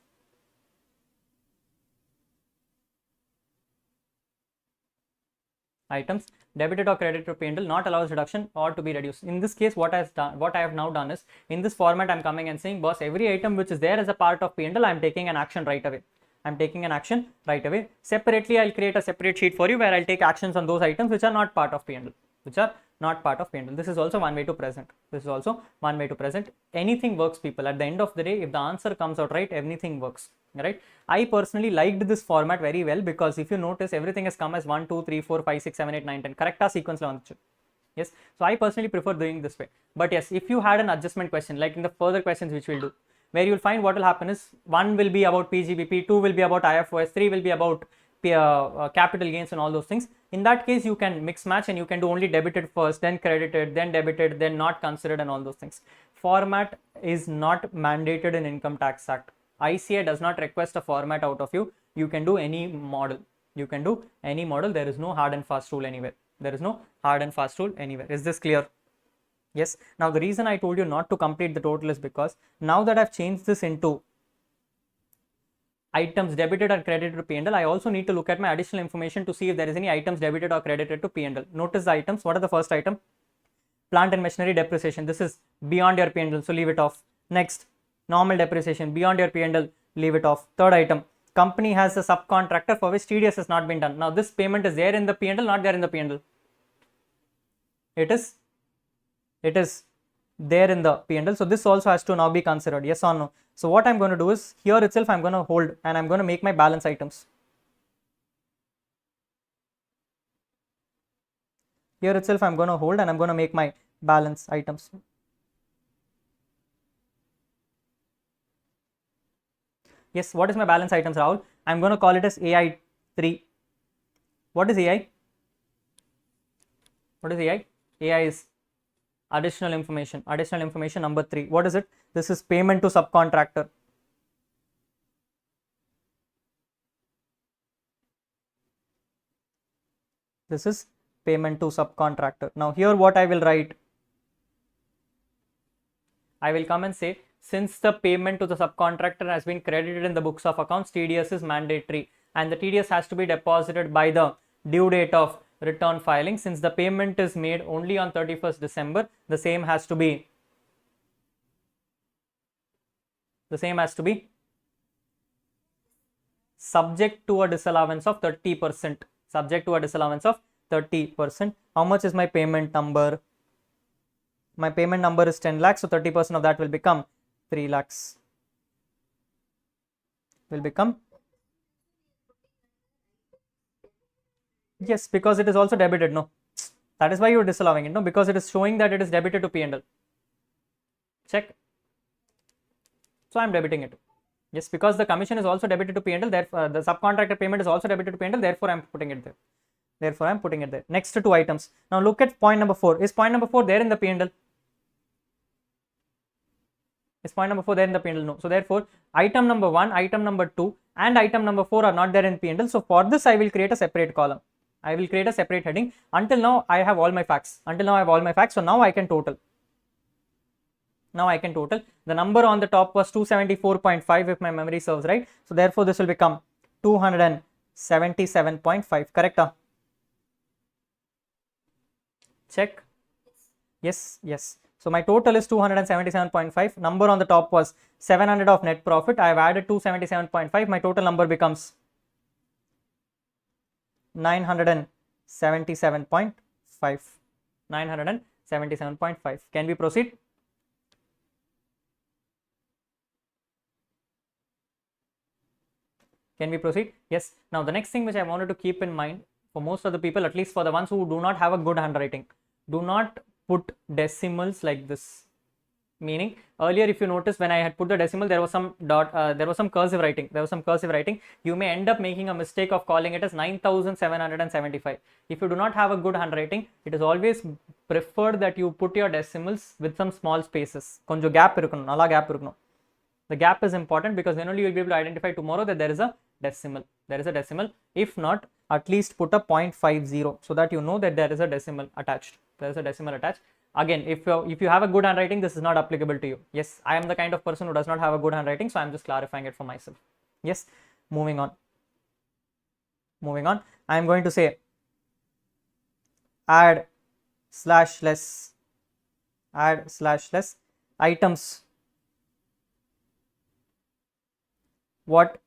A: Items debited or credited to P&L, not allowed as deduction or to be reduced. In this case, what I have now done is, in this format, I'm coming and saying, boss, every item which is there as a part of P&L, I'm taking an action right away. I'm taking an action right away. Separately, I'll create a separate sheet for you where I'll take actions on those items which are not part of P&L, which are not part of P&L. This is also one way to present. This is also one way to present. Anything works, people. At the end of the day, if the answer comes out right, everything works. Right? I personally liked this format very well because if you notice, everything has come as 1, 2, 3, 4, 5, 6, 7, 8, 9, 10. Correct sequence launch. Yes. So I personally prefer doing this way. But yes, if you had an adjustment question, like in the further questions which we'll do, where you'll find what will happen is 1 will be about PGBP, 2 will be about IFOS, 3 will be about capital gains and all those things. In that case, you can mix match and you can do only debited first, then credited, then debited, then not considered and all those things. Format is not mandated in Income Tax Act. ICA does not request a format out of you. You can do any model. You can do any model. There is no hard and fast rule anywhere. There is no hard and fast rule anywhere. Is this clear? Yes. Now the reason I told you not to complete the total is because now that I've changed this into items debited or credited to P&L, I also need to look at my additional information to see if there is any items debited or credited to P&L. Notice the items. What are the first item? Plant and machinery depreciation. This is beyond your P&L, so leave it off. Next, normal depreciation beyond your P&L, leave it off. Third item, company has a subcontractor for which TDS has not been done. Now this payment is there in the P&L, not there in the P&L. It is there in the P&L. So this also has to now be considered. Yes or no? So what I'm going to do is, here itself I'm going to hold and I'm going to make my balance items. Here itself I'm going to hold and I'm going to make my balance items. Yes, what is my balance items, Rahul? I'm going to call it as AI3. What is AI? What is AI? AI is additional information. Additional information number 3. What is it? This is payment to subcontractor. This is payment to subcontractor. Now here what I will write, I will come and say, since the payment to the subcontractor has been credited in the books of accounts, TDS is mandatory and the TDS has to be deposited by the due date of return filing. Since the payment is made only on 31st December, the same has to be subject to a disallowance of 30%. Subject to a disallowance of 30%. How much is my payment number? My payment number is 10 lakhs, so 30% of that will become 3 lakhs. Will become, yes, because it is also debited, no? That is why you are disallowing it, no? Because it is showing that it is debited to P&L. Check. So I am debiting it. Yes, because the commission is also debited to P&L, therefore the subcontractor payment is also debited to P&L, therefore I am putting it there. Therefore, I am putting it there. Next two items. Now look at point number 4. Is point number 4 there in the P&L? Is point number 4 there in the P&L? No. So therefore, item number 1, item number 2 and item number 4 are not there in P&L. So for this, I will create a separate column. I will create a separate heading. Until now, I have all my facts. So now I can total. The number on the top was 274.5 if my memory serves right. So therefore, this will become 277.5. Correct? Check. Yes. So my total is 277.5. Number on the top was 700 of net profit. I have added 277.5. My total number becomes 977.5. 977.5. Can we proceed? Can we proceed? Yes. Now the next thing which I wanted to keep in mind for most of the people, at least for the ones who do not have a good handwriting, do not put decimals like this. Meaning earlier, if you notice, when I had put the decimal, there was some cursive writing. You may end up making a mistake of calling it as 9775. If you do not have a good handwriting, it is always preferred that you put your decimals with some small spaces. Konjo gap irukonu, nalla gap irukonu. The gap is important because then only you will be able to identify tomorrow that there is a decimal. If not, at least put a 0.50 so that you know that there is a decimal attached. Again, if you have a good handwriting, this is not applicable to you. Yes, I am the kind of person who does not have a good handwriting, so I am just clarifying it for myself. Yes, moving on. I am going to say add slash less items what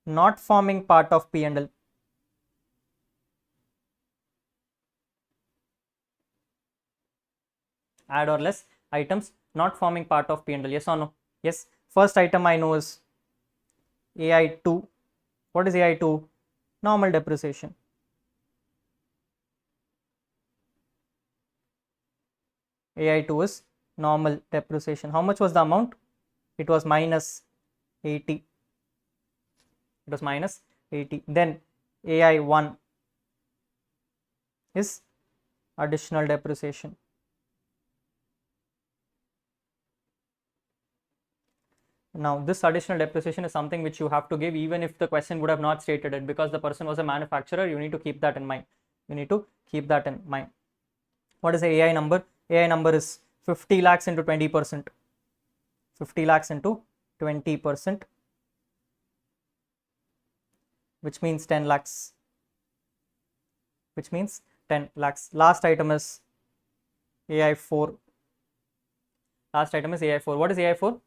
A: not forming part of P&L. Add or less items not forming part of P&L. Yes or no? Yes. First item I know is AI2. What is AI2? Normal depreciation. AI2 is normal depreciation. How much was the amount? It was minus 80. Then AI1 is additional depreciation. Now this additional depreciation is something which you have to give even if the question would have not stated it, because the person was a manufacturer. You need to keep that in mind. What is the AI number? AI number is 50 lakhs into 20%. 50 lakhs into 20%, which means 10 lakhs. Last item is AI4. What is AI4?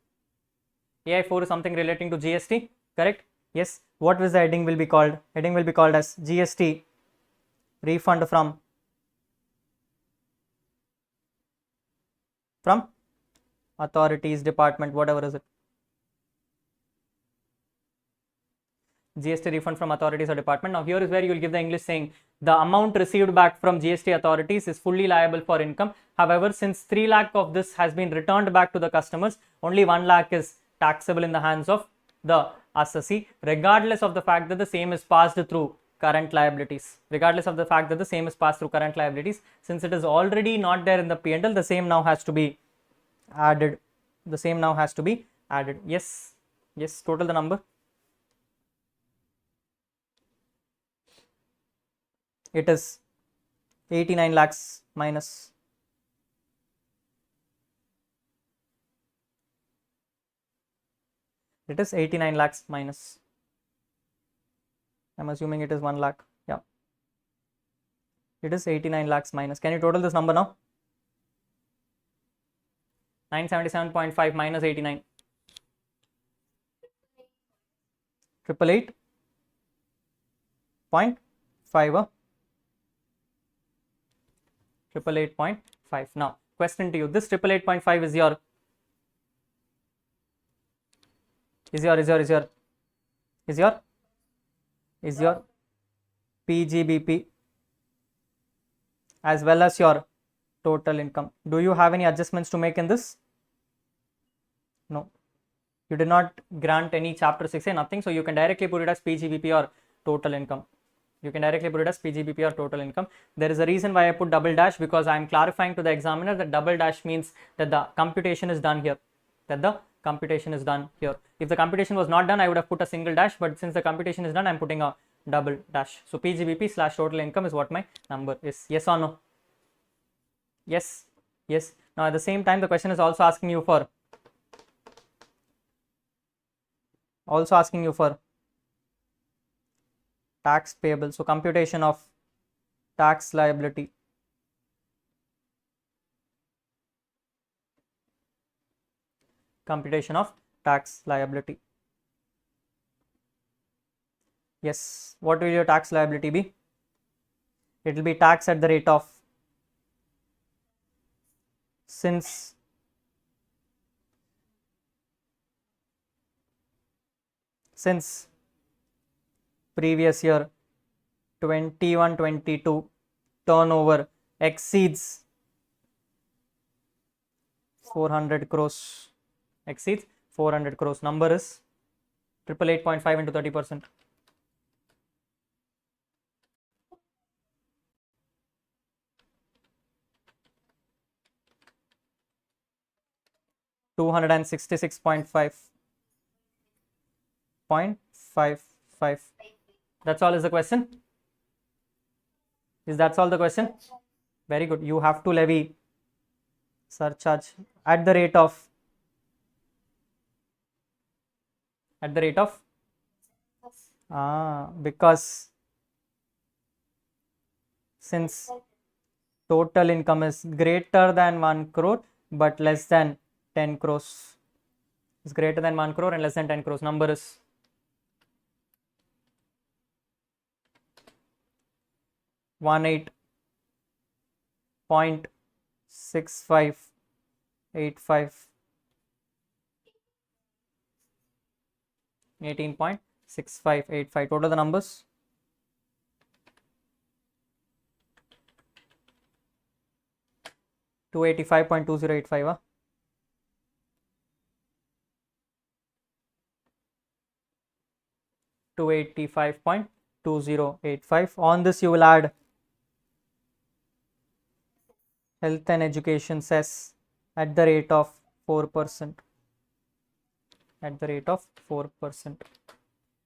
A: AI4 is something relating to GST, correct? Yes. What is the heading will be called? Heading will be called as GST refund from authorities, department, whatever is it. GST refund from authorities or department. Now here is where you will give the English saying the amount received back from GST authorities is fully liable for income. However, since 3 lakh of this has been returned back to the customers, only 1 lakh is taxable in the hands of the assessee, regardless of the fact that the same is passed through current liabilities. Since it is already not there in the P&L, the same now has to be added. Yes, total the number. It is 89 lakhs minus. It is 89 lakhs minus. I'm assuming it is 1 lakh. Yeah. It is 89 lakhs minus. Can you total this number now? 977.5 minus 89. 888.5. 888.5. Now, question to you. This 888.5 is your PGBP as well as your total income. Do you have any adjustments to make in this? No. You did not grant any chapter 6A, nothing. So you can directly put it as PGBP or total income. You can directly put it as PGBP or total income. There is a reason why I put double dash, because I am clarifying to the examiner that double dash means that the computation is done here. If the computation was not done, I would have put a single dash, but since the computation is done, I am putting a double dash. So PGBP / total income is what my number is. Yes or no? Yes. Yes. Now at the same time, the question is also asking you for tax payable. So computation of tax liability. Computation of tax liability. Yes. What will your tax liability be? It will be tax at the rate of, since previous year 21-22 turnover exceeds 400 crores, number is 888.5 into 30%. $266.5. That's all is the question. That's all the question? Very good. You have to levy surcharge at the rate of because since total income is greater than 1 crore but less than 10 crores, is greater than 1 crore and less than 10 crores, number is 18.6585, 18.6585. Total the numbers. $285.2085. 285.2085. On this you will add health and education cess at the rate of 4%. At the rate of 4%.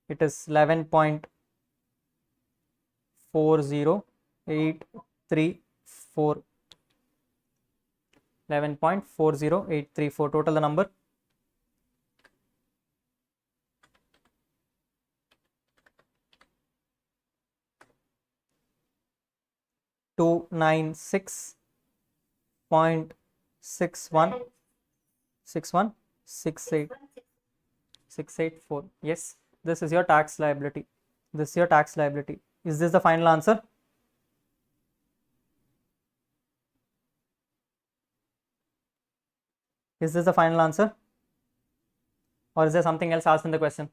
A: It is 11.40834. 11.40834. Total the number. 296.6168. Yes, this is your tax liability. Is this the final answer? Is this the final answer? Or is there something else asked in the question?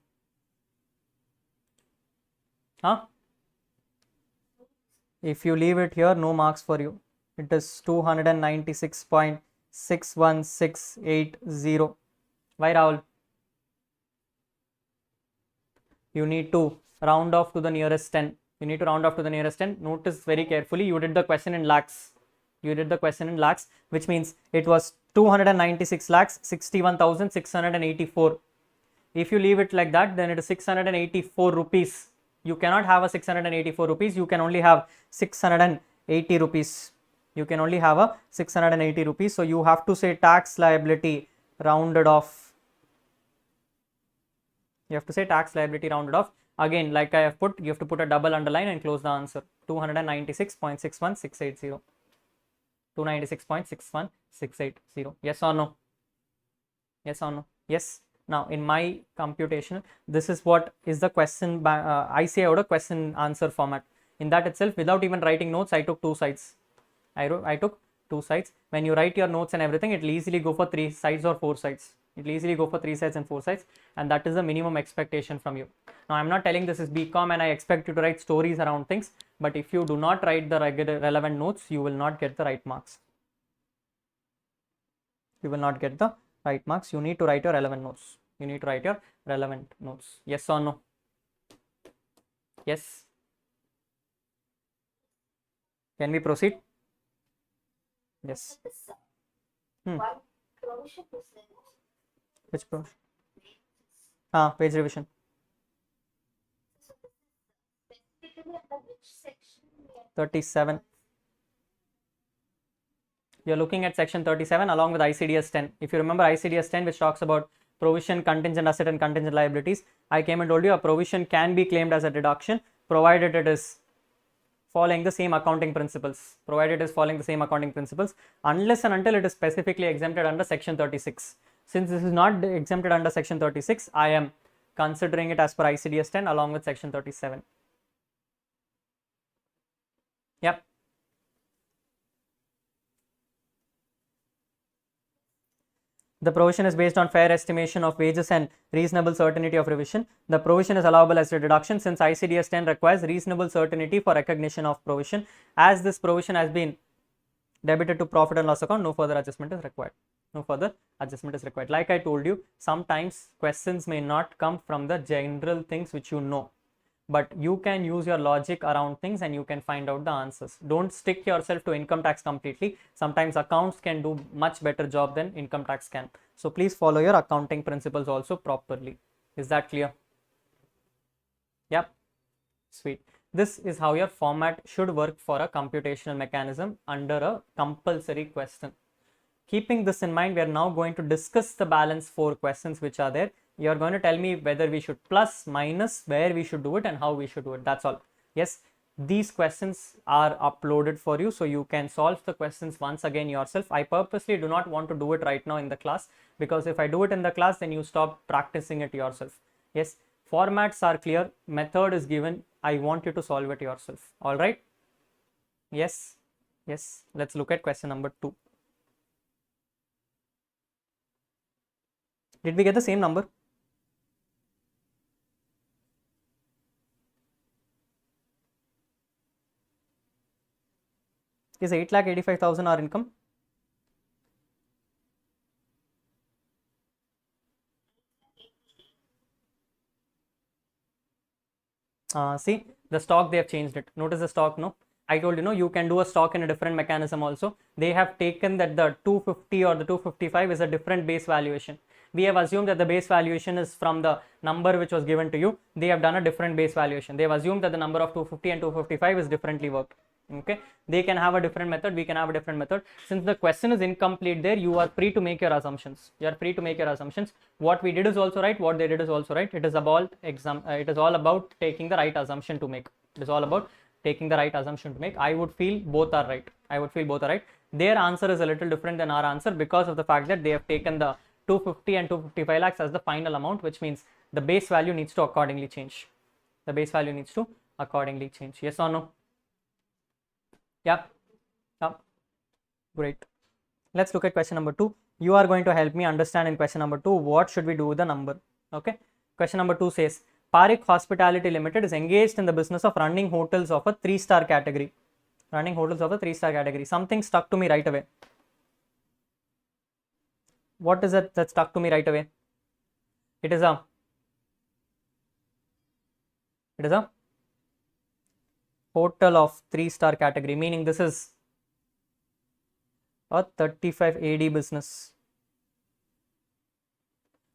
A: If you leave it here, no marks for you. It is 296.61680. Why, Rahul? You need to round off to the nearest 10. Notice very carefully, you did the question in lakhs. Which means it was 296 lakhs 61,684. If you leave it like that, then it is 684 rupees. You cannot have a 684 rupees. You can only have 680 rupees. So you have to say tax liability rounded off. Again, like I have put, you have to put a double underline and close the answer. 296.61680. 296.61680. Yes or no? Yes. Now in my computation, this is what is the question ICA order question answer format. In that itself, without even writing notes, I took 2 sides. I took 2 sides. When you write your notes and everything, it will easily go for 3 sides or 4 sides. And that is the minimum expectation from you. Now I am not telling this is BCom and I expect you to write stories around things, but if you do not write the relevant notes, you will not get the right marks. You need to write your relevant notes. Yes or no? Yes. Can we proceed? Yes.
B: One provision is there.
A: Which provision? Page revision.
B: So specifically under which section?
A: 37. You're looking at section 37 along with ICDS 10. If you remember ICDS 10, which talks about provision, contingent asset and contingent liabilities, I came and told you a provision can be claimed as a deduction provided it is following the same accounting principles, unless and until it is specifically exempted under section 36. Since this is not exempted under section 36, I am considering it as per ICDS 10 along with section 37. Yep. The provision is based on fair estimation of wages and reasonable certainty of revision. The provision is allowable as a deduction since ICDS 10 requires reasonable certainty for recognition of provision. As this provision has been debited to profit and loss account, no further adjustment is required. Like I told you, sometimes questions may not come from the general things which you know, but you can use your logic around things and you can find out the answers. Don't stick yourself to income tax completely. Sometimes accounts can do much better job than income tax can. So please follow your accounting principles also properly. Is that clear? Yep. Sweet. This is how your format should work for a computational mechanism under a compulsory question. Keeping this in mind, we are now going to discuss the balance 4 questions which are there. You are going to tell me whether we should plus, minus, where we should do it and how we should do it. That's all. Yes, these questions are uploaded for you, so you can solve the questions once again yourself. I purposely do not want to do it right now in the class, because if I do it in the class, then you stop practicing it yourself. Yes, formats are clear, method is given. I want you to solve it yourself. All right? Yes. Let's look at question number 2. Did we get the same number? Is 8,85,000 our income? See, the stock, they have changed it. Notice the stock, no? I told you, no, you can do a stock in a different mechanism also. They have taken that the 250 or the 255 is a different base valuation. We have assumed that the base valuation is from the number which was given to you. They have done a different base valuation. They have assumed that the number of 250 and 255 is differently worked. Okay, they can have a different method, we can have a different method. Since the question is incomplete there, you are free to make your assumptions. What we did is also right, what they did is also right. It is all about taking the right assumption to make. I would feel both are right. Their answer is a little different than our answer because of the fact that they have taken the 250 and 255 lakhs as the final amount, which means the base value needs to accordingly change. Yes or no? Yep. Great. Let's look at question number 2. You are going to help me understand in question number 2 what should we do with the number. Okay. Question number 2 says Parik Hospitality Limited is engaged in the business of running hotels of a 3-star category. Something stuck to me right away. What is it that stuck to me right away? It is a hotel of 3-star category, meaning this is a 35 AD business.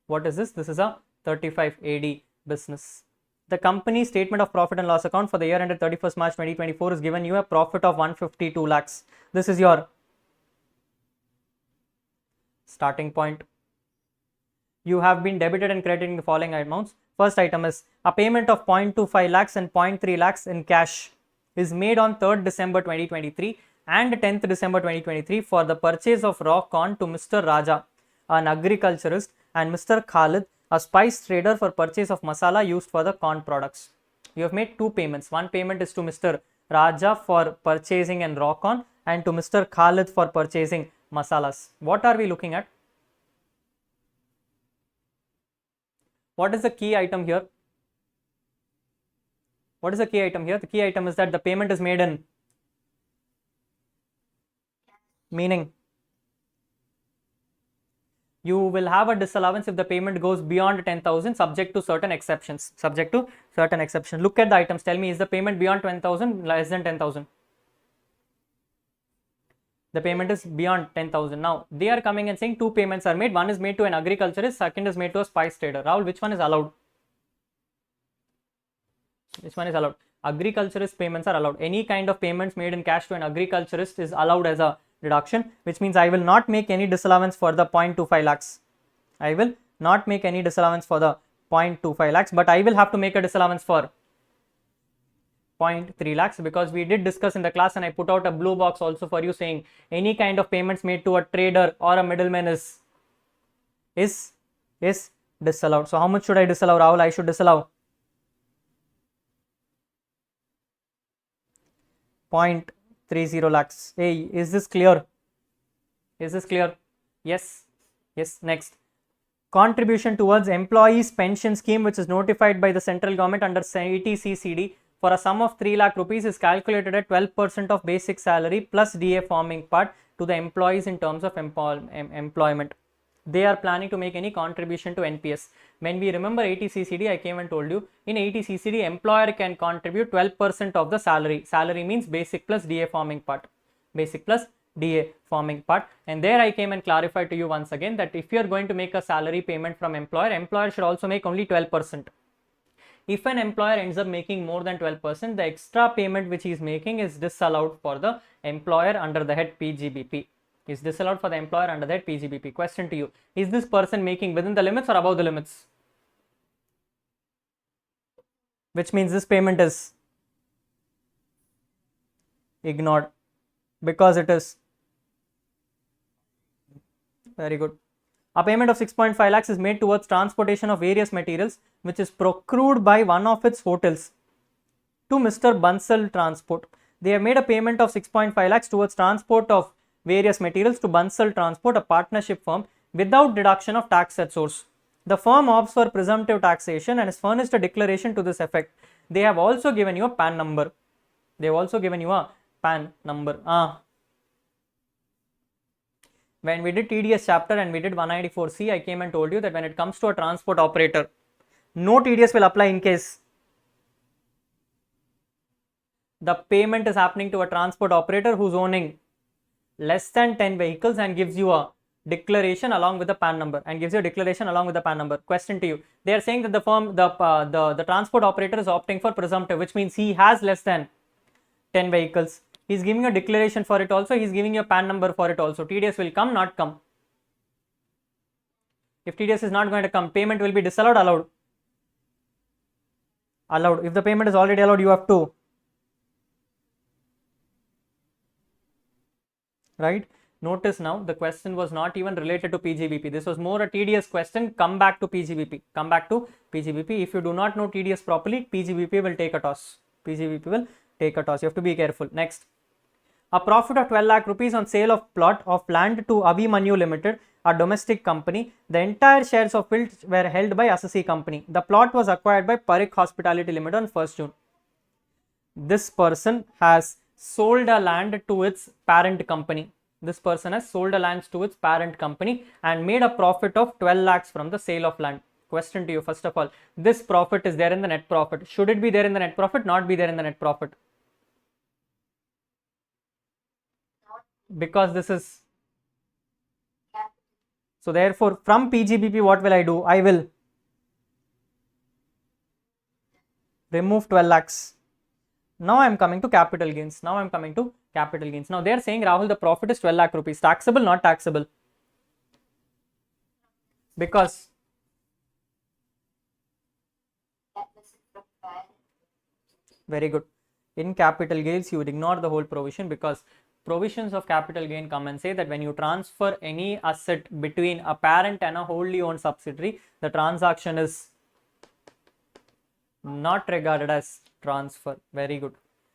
A: What is this? This is a 35 AD business. The company statement of profit and loss account for the year ended 31st March 2024 is given you a profit of 152 lakhs. This is your starting point. You have been debited and credited the following amounts. First item is a payment of 0.25 lakhs and 0.3 lakhs in cash is made on 3rd December 2023 and 10th December 2023 for the purchase of raw corn to Mr. Raja, an agriculturist, and Mr. Khalid, a spice trader, for purchase of masala used for the corn products. You have made 2 payments. One payment is to Mr. Raja for purchasing and raw corn and to Mr. Khalid for purchasing masalas. What are we looking at? What is the key item here? The key item is that the payment is made in, meaning you will have a disallowance if the payment goes beyond 10,000 subject to certain exceptions. Look at the items. Tell me, is the payment beyond 10,000, less than 10,000? The payment is beyond 10,000. Now they are coming and saying two payments are made. One is made to an agriculturist, second is made to a spice trader. Rahul, which one is allowed? Which one is allowed? Agriculturist payments are allowed. Any kind of payments made in cash to an agriculturist is allowed as a deduction, which means I will not make any disallowance for the 0.25 lakhs. I will not make any disallowance for the 0.25 lakhs, but I will have to make a disallowance for 0.3 lakhs because we did discuss in the class, and I put out a blue box also for you saying any kind of payments made to a trader or a middleman is disallowed. So how much should I disallow, Rahul? I should disallow 0.30 lakhs. Hey, is this clear? Is this clear? Yes. Yes. Next, contribution towards employees pension scheme which is notified by the central government under 80CCD for a sum of 3 lakh rupees is calculated at 12% of basic salary plus DA forming part to the employees in terms of employment. They are planning to make any contribution to NPS. When we remember 80CCD, I came and told you, in 80CCD, employer can contribute 12% of the salary. Salary means basic plus DA forming part. Basic plus DA forming part. And there I came and clarified to you once again that if you are going to make a salary payment from employer should also make only 12%. If an employer ends up making more than 12%, the extra payment which he is making is disallowed for the employer under the head PGBP. Is disallowed for the employer under that PGBP. Question to you, is this person making within the limits or above the limits? Which means this payment is ignored because it is very good. A payment of 6.5 lakhs is made towards transportation of various materials which is procured by one of its hotels to Mr. Bansal Transport. They have made a payment of 6.5 lakhs towards transport of various materials to Bansal Transport, a partnership firm, without deduction of tax at source. The firm opts for presumptive taxation and has furnished a declaration to this effect. They have also given you a PAN number. They have also given you a PAN number. When we did TDS chapter and we did 194C, I came and told you that when it comes to a transport operator, no TDS will apply in case the payment is happening to a transport operator who's owning less than 10 vehicles and gives you a declaration along with the PAN number Question to you, they are saying that the firm, the transport operator is opting for presumptive, which means he has less than 10 vehicles. He is giving a declaration for it also, he is giving you a PAN number for it also. TDS will come, not come. If TDS is not going to come, payment will be disallowed, allowed? Allowed. If the payment is already allowed, you have to, right? Notice now the question was not even related to PGBP. This was more a TDS question. Come back to PGBP. Come back to PGBP. If you do not know TDS properly, PGBP will take a toss. PGBP will take a toss. You have to be careful. Next, a profit of 12 lakh rupees on sale of plot of land to Abhimanyu Limited, a domestic company. The entire shares of which were held by assessee company. The plot was acquired by Parikh Hospitality Limited on 1st June. This person has sold a land to its parent company. This person has sold a land to its parent company and made a profit of 12 lakhs from the sale of land. Question to you, first of all, this profit is there in the net profit. Should it be there in the net profit? Not be there in the net profit? Because this is, so therefore from PGBP what will I do? I will remove 12 lakhs. Now I am coming to capital gains. Now they are saying, Rahul, the profit is 12 lakh rupees. Taxable, not taxable? Because very good. In capital gains, you would ignore the whole provision because provisions of capital gain come and say that when you transfer any asset between a parent and a wholly owned subsidiary, the transaction is not regarded as transfer. Very good.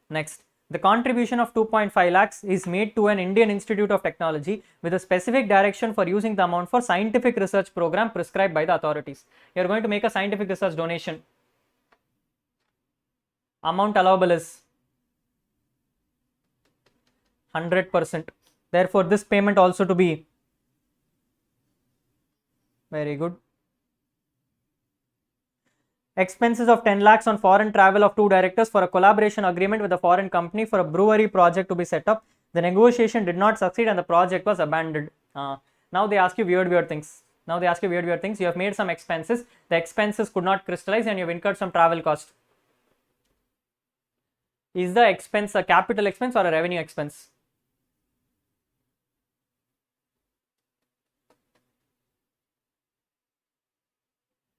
A: Next, the contribution of 2.5 lakhs is made to an Indian Institute of Technology with a specific direction for using the amount for scientific research program prescribed by the authorities. You are going to make a scientific research donation. Amount allowable is 100%. Therefore, this payment also to be very good. Expenses of 10 lakhs on foreign travel of 2 directors for a collaboration agreement with a foreign company for a brewery project to be set up. The negotiation did not succeed and the project was abandoned. Now they ask you weird things. You have made some expenses. The expenses could not crystallize and you have incurred some travel cost. Is the expense a capital expense or a revenue expense?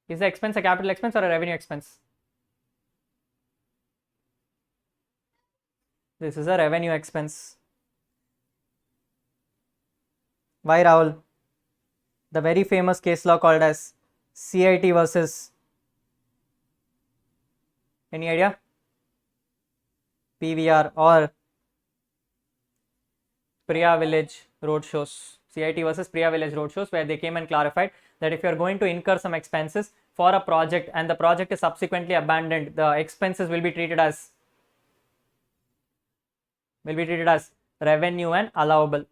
A: Is the expense a capital expense or a revenue expense? This is a revenue expense. Why, Rahul? The very famous case law called as CIT versus, any idea? PVR or Priya Village roadshows. CIT versus Priya Village roadshows, where they came and clarified that if you are going to incur some expenses for a project and the project is subsequently abandoned, the expenses will be treated as revenue and allowable.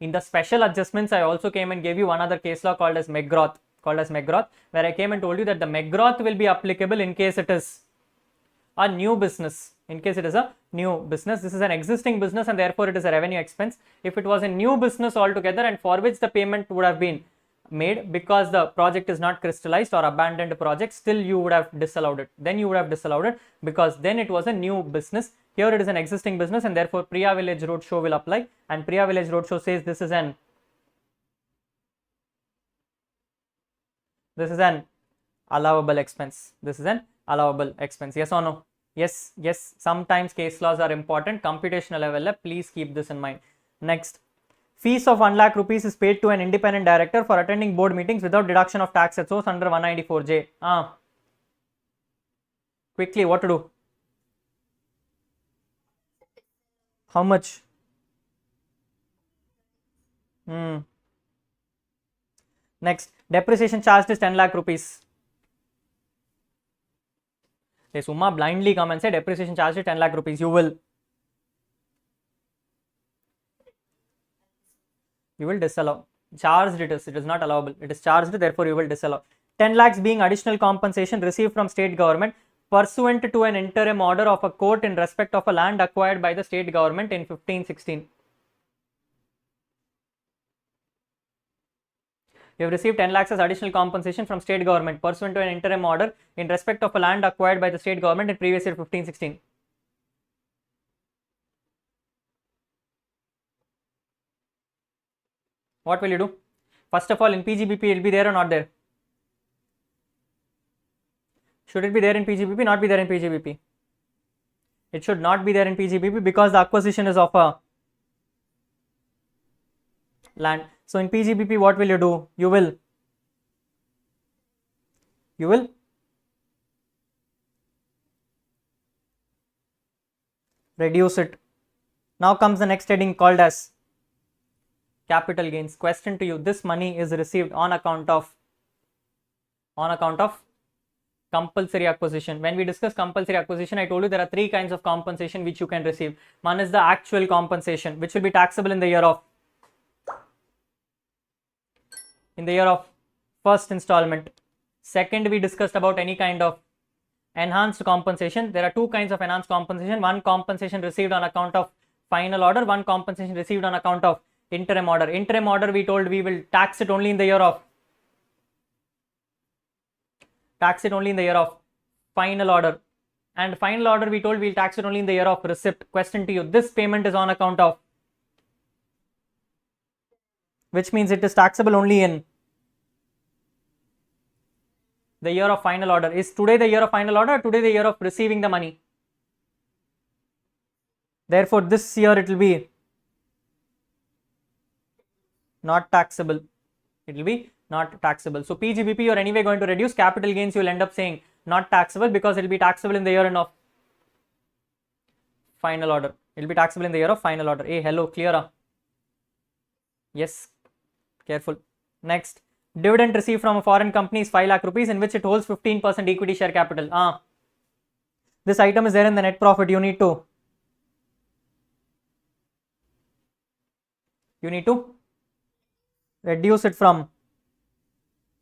A: In the special adjustments, I also came and gave you one other case law called as McGrath, where I came and told you that the McGrath will be applicable in case it is a new business. This is an existing business and therefore it is a revenue expense. If it was a new business altogether and for which the payment would have been made because the project is not crystallized or abandoned project, still you would have disallowed it. Because then it was a new business. Here it is an existing business and therefore Priya Village Roadshow will apply, and Priya Village Roadshow says this is an allowable expense. Yes or no? Yes. Sometimes case laws are important. Computational level, please keep this in mind. Next, fees of 1 lakh rupees is paid to an independent director for attending board meetings without deduction of tax at source under 194J. Quickly, what to do? How much? Next, depreciation charged is 10 lakh rupees. They Summa blindly come and say depreciation charged is 10 lakh rupees. You will disallow. Charged it is not allowable. It is charged, therefore you will disallow. 10 lakhs being additional compensation received from state government pursuant to an interim order of a court in respect of a land acquired by the state government in 1516. You have received 10 lakhs as additional compensation from state government pursuant to an interim order in respect of a land acquired by the state government in previous year 1516. What will you do? First of all, in PGBP, it will be there or not there? Should it be there in PGBP? Not be there in PGBP. It should not be there in PGBP because the acquisition is of a land. So in PGBP, what will you do? You will reduce it. Now comes the next heading called as capital gains. Question to you: this money is received on account of compulsory acquisition. When we discuss compulsory acquisition, I told you there are three kinds of compensation which you can receive. One is the actual compensation, which will be taxable in the year of first installment. Second, we discussed about any kind of enhanced compensation. There are two kinds of enhanced compensation. One, compensation received on account of final order. One, compensation received on account of interim order. Interim order, we told we will tax it only in the year of final order. And final order, we told we'll tax it only in the year of receipt. Question to you: this payment is on account of, which means it is taxable only in the year of final order. Is today the year of final order or today the year of receiving the money? Therefore, this year it will be not taxable. So PGBP, you are anyway going to reduce. Capital gains, you will end up saying not taxable because it will be taxable in the year of final order. Hey, hello, clear? Yes, careful. Next, dividend received from a foreign company is 5 lakh rupees in which it holds 15% equity share capital. This item is there in the net profit. You need to reduce it from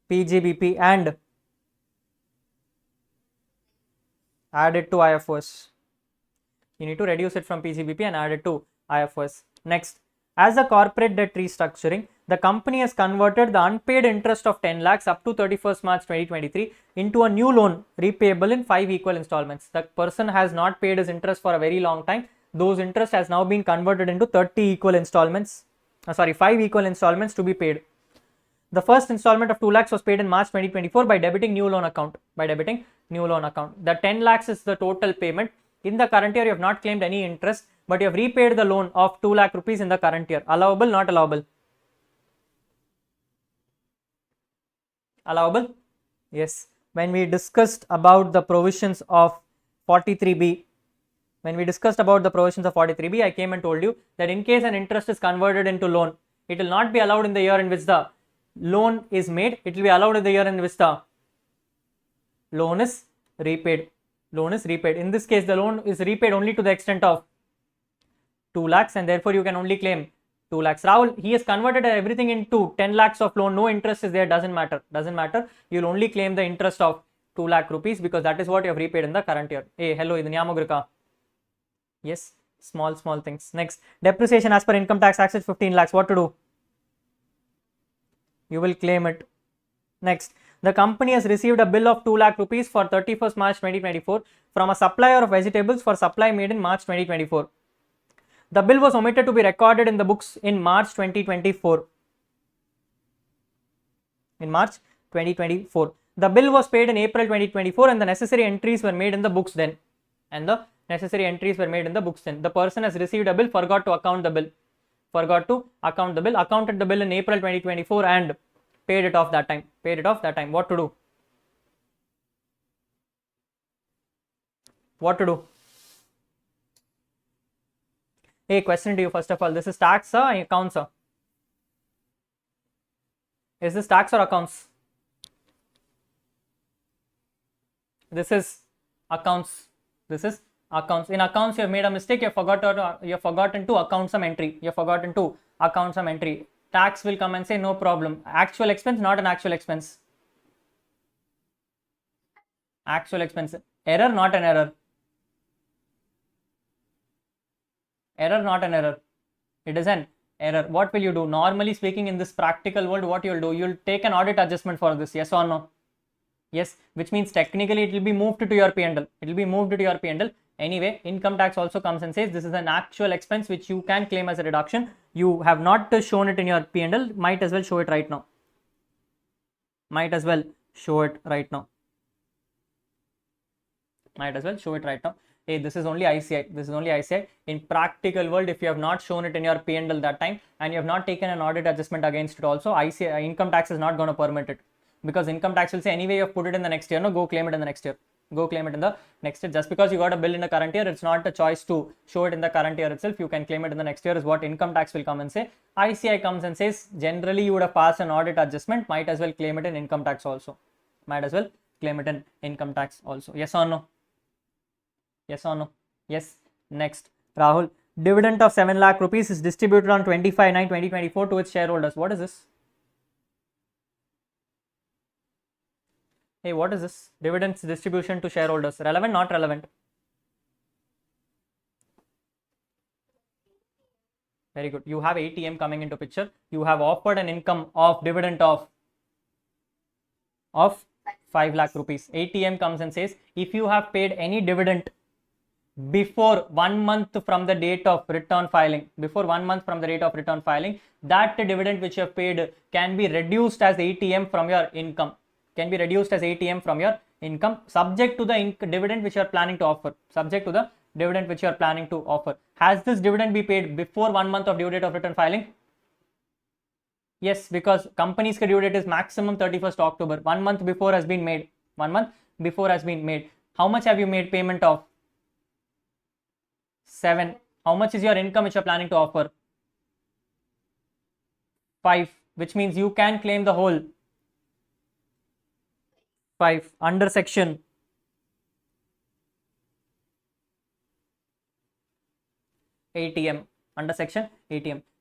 A: PGBP and add it to IFOS. You need to reduce it from PGBP and add it to IFOS. Next, as a corporate debt restructuring, the company has converted the unpaid interest of 10 lakhs up to 31st March 2023 into a new loan repayable in 5 equal installments. The person has not paid his interest for a very long time. Those interest has now been converted into 30 equal installments. 5 equal installments to be paid. The first installment of 2 lakhs was paid in March 2024 by debiting new loan account. The 10 lakhs is the total payment. In the current year, you have not claimed any interest, but you have repaid the loan of 2 lakh rupees in the current year. Allowable, not allowable? Allowable? Yes. When we discussed about the provisions of 43B, I came and told you that in case an interest is converted into loan, it will not be allowed in the year in which the loan is made. It will be allowed in the year in which the loan is repaid. In this case, the loan is repaid only to the extent of 2 lakhs, and therefore you can only claim 2 lakhs. Rahul, he has converted everything into 10 lakhs of loan. No interest is there. Doesn't matter. You will only claim the interest of 2 lakh rupees because that is what you have repaid in the current year. Hey, hello, idu nyamagruka. Yes, small things. Next, depreciation as per income tax act is 15 lakhs. What to do? You will claim it. Next, the company has received a bill of 2 lakh rupees for 31st March 2024 from a supplier of vegetables for supply made in March 2024. The bill was omitted to be recorded in the books in March 2024. The bill was paid in April 2024 and the necessary entries were made in the books then. The person has received a bill, forgot to account the bill. Accounted the bill in April 2024 and paid it off that time. What to do? Hey, question to you first of all. This is tax or accounts? Is this tax or accounts? This is accounts. In accounts, you have made a mistake. You have forgotten to account some entry. Tax will come and say no problem. Actual expense, not an actual expense. Error, not an error. Not an error. It is an error. What will you do? Normally speaking, in this practical world, what you will do? You will take an audit adjustment for this. Yes or no? Yes, which means technically it will be moved to your P&L. Anyway, income tax also comes and says this is an actual expense which you can claim as a reduction. You have not shown it in your P&L. Might as well show it right now. Hey, this is only ICI. In practical world, if you have not shown it in your P&L that time and you have not taken an audit adjustment against it also, ICI, income tax is not going to permit it. Because income tax will say anyway you have put it in the next year, no, go claim it in the next year. Just because you got a bill in the current year, it's not a choice to show it in the current year itself. You can claim it in the next year is what income tax will come and say. ICI comes and says generally you would have passed an audit adjustment, might as well claim it in income tax also. Yes or no? Yes. Next, Rahul, dividend of 7 lakh rupees is distributed on 25/9/2024 to its shareholders. What is this? Hey, what is this? Dividends distribution to shareholders. Relevant, not relevant? Very good. You have ATM coming into picture. You have offered an income of dividend of 5 lakh rupees. ATM comes and says if you have paid any dividend before 1 month from the date of return filing, that dividend which you have paid can be reduced as ATM from your income. Subject to the dividend which you are planning to offer. Has this dividend be paid before 1 month of due date of return filing? Yes, because company's due date is maximum 31st October. 1 month before has been made. How much have you made payment of? 7. How much is your income which you are planning to offer? 5, which means you can claim the whole 5 under section ATM.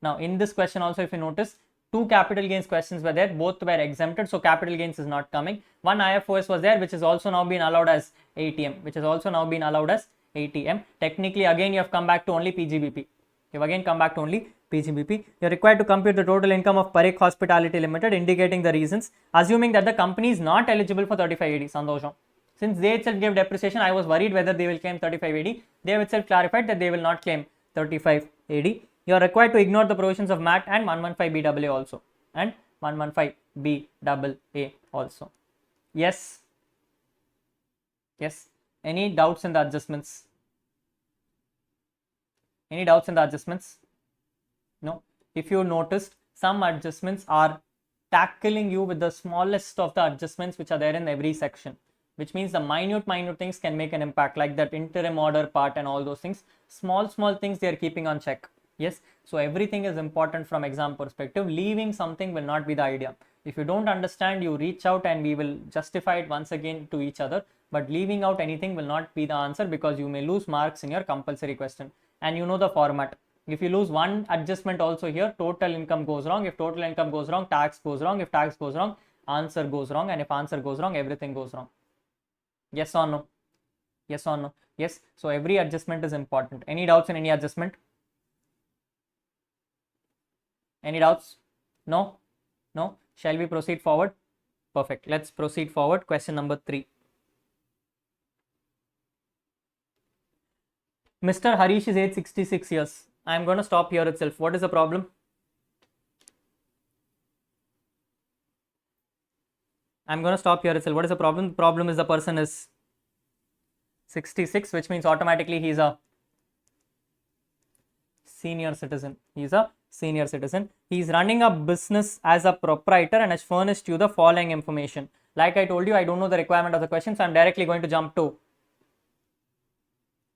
A: Now in this question also, if you notice, 2 capital gains questions were there, both were exempted, so capital gains is not coming. 1 IFOS was there, which is also now been allowed as ATM. Technically again you have come back to only PGBP. You've again come back to only PGBP. You're required to compute the total income of Parekh Hospitality Limited, indicating the reasons, assuming that the company is not eligible for 35AD. Sandosham. Since they itself gave depreciation, I was worried whether they will claim 35AD. They have itself clarified that they will not claim 35AD. You are required to ignore the provisions of MAT and 115BAA also. And 115BAA also. Yes. Yes. Any doubts in the adjustments? Any doubts in the adjustments? No. If you noticed, some adjustments are tackling you with the smallest of the adjustments which are there in every section, which means the minute things can make an impact, like that interim order part and all those things. Small things they are keeping on check. Yes. So everything is important from exam perspective. Leaving something will not be the idea. If you don't understand, you reach out and we will justify it once again to each other. But leaving out anything will not be the answer, because you may lose marks in your compulsory question. And you know the format. If you lose one adjustment also here, total income goes wrong. If total income goes wrong, tax goes wrong. If tax goes wrong, answer goes wrong. And if answer goes wrong, everything goes wrong. Yes or no? Yes or no? Yes. So every adjustment is important. Any doubts in any adjustment? Any doubts? No? No? Shall we proceed forward? Perfect. Let's proceed forward. Question number 3. Mr. Harish is age 66 years. I am going to stop here itself. What is the problem? I'm going to stop here itself. What is the problem? The problem is the person is 66, which means automatically he is a senior citizen. He is a senior citizen. He is running a business as a proprietor and has furnished you the following information. Like I told you, I don't know the requirement of the question, so I'm directly going to jump to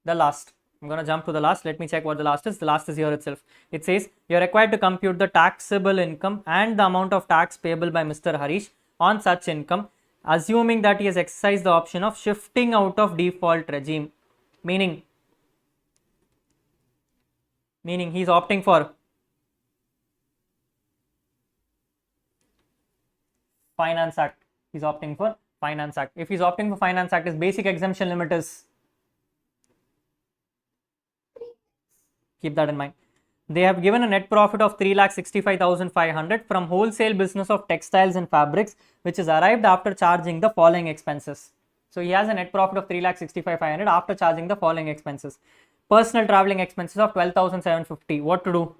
A: the last. I'm going to jump to the last. Let me check what the last is. The last is here itself. It says you're required to compute the taxable income and the amount of tax payable by Mr. Harish on such income, assuming that he has exercised the option of shifting out of default regime. Meaning he's opting for Finance Act. He's opting for Finance Act. If he's opting for Finance Act, his basic exemption limit is, keep that in mind. They have given a net profit of 3,65,500 from wholesale business of textiles and fabrics, which is arrived after charging the following expenses. So he has a net profit of 3,65,500 after charging the following expenses. Personal traveling expenses of 12,750. What to do?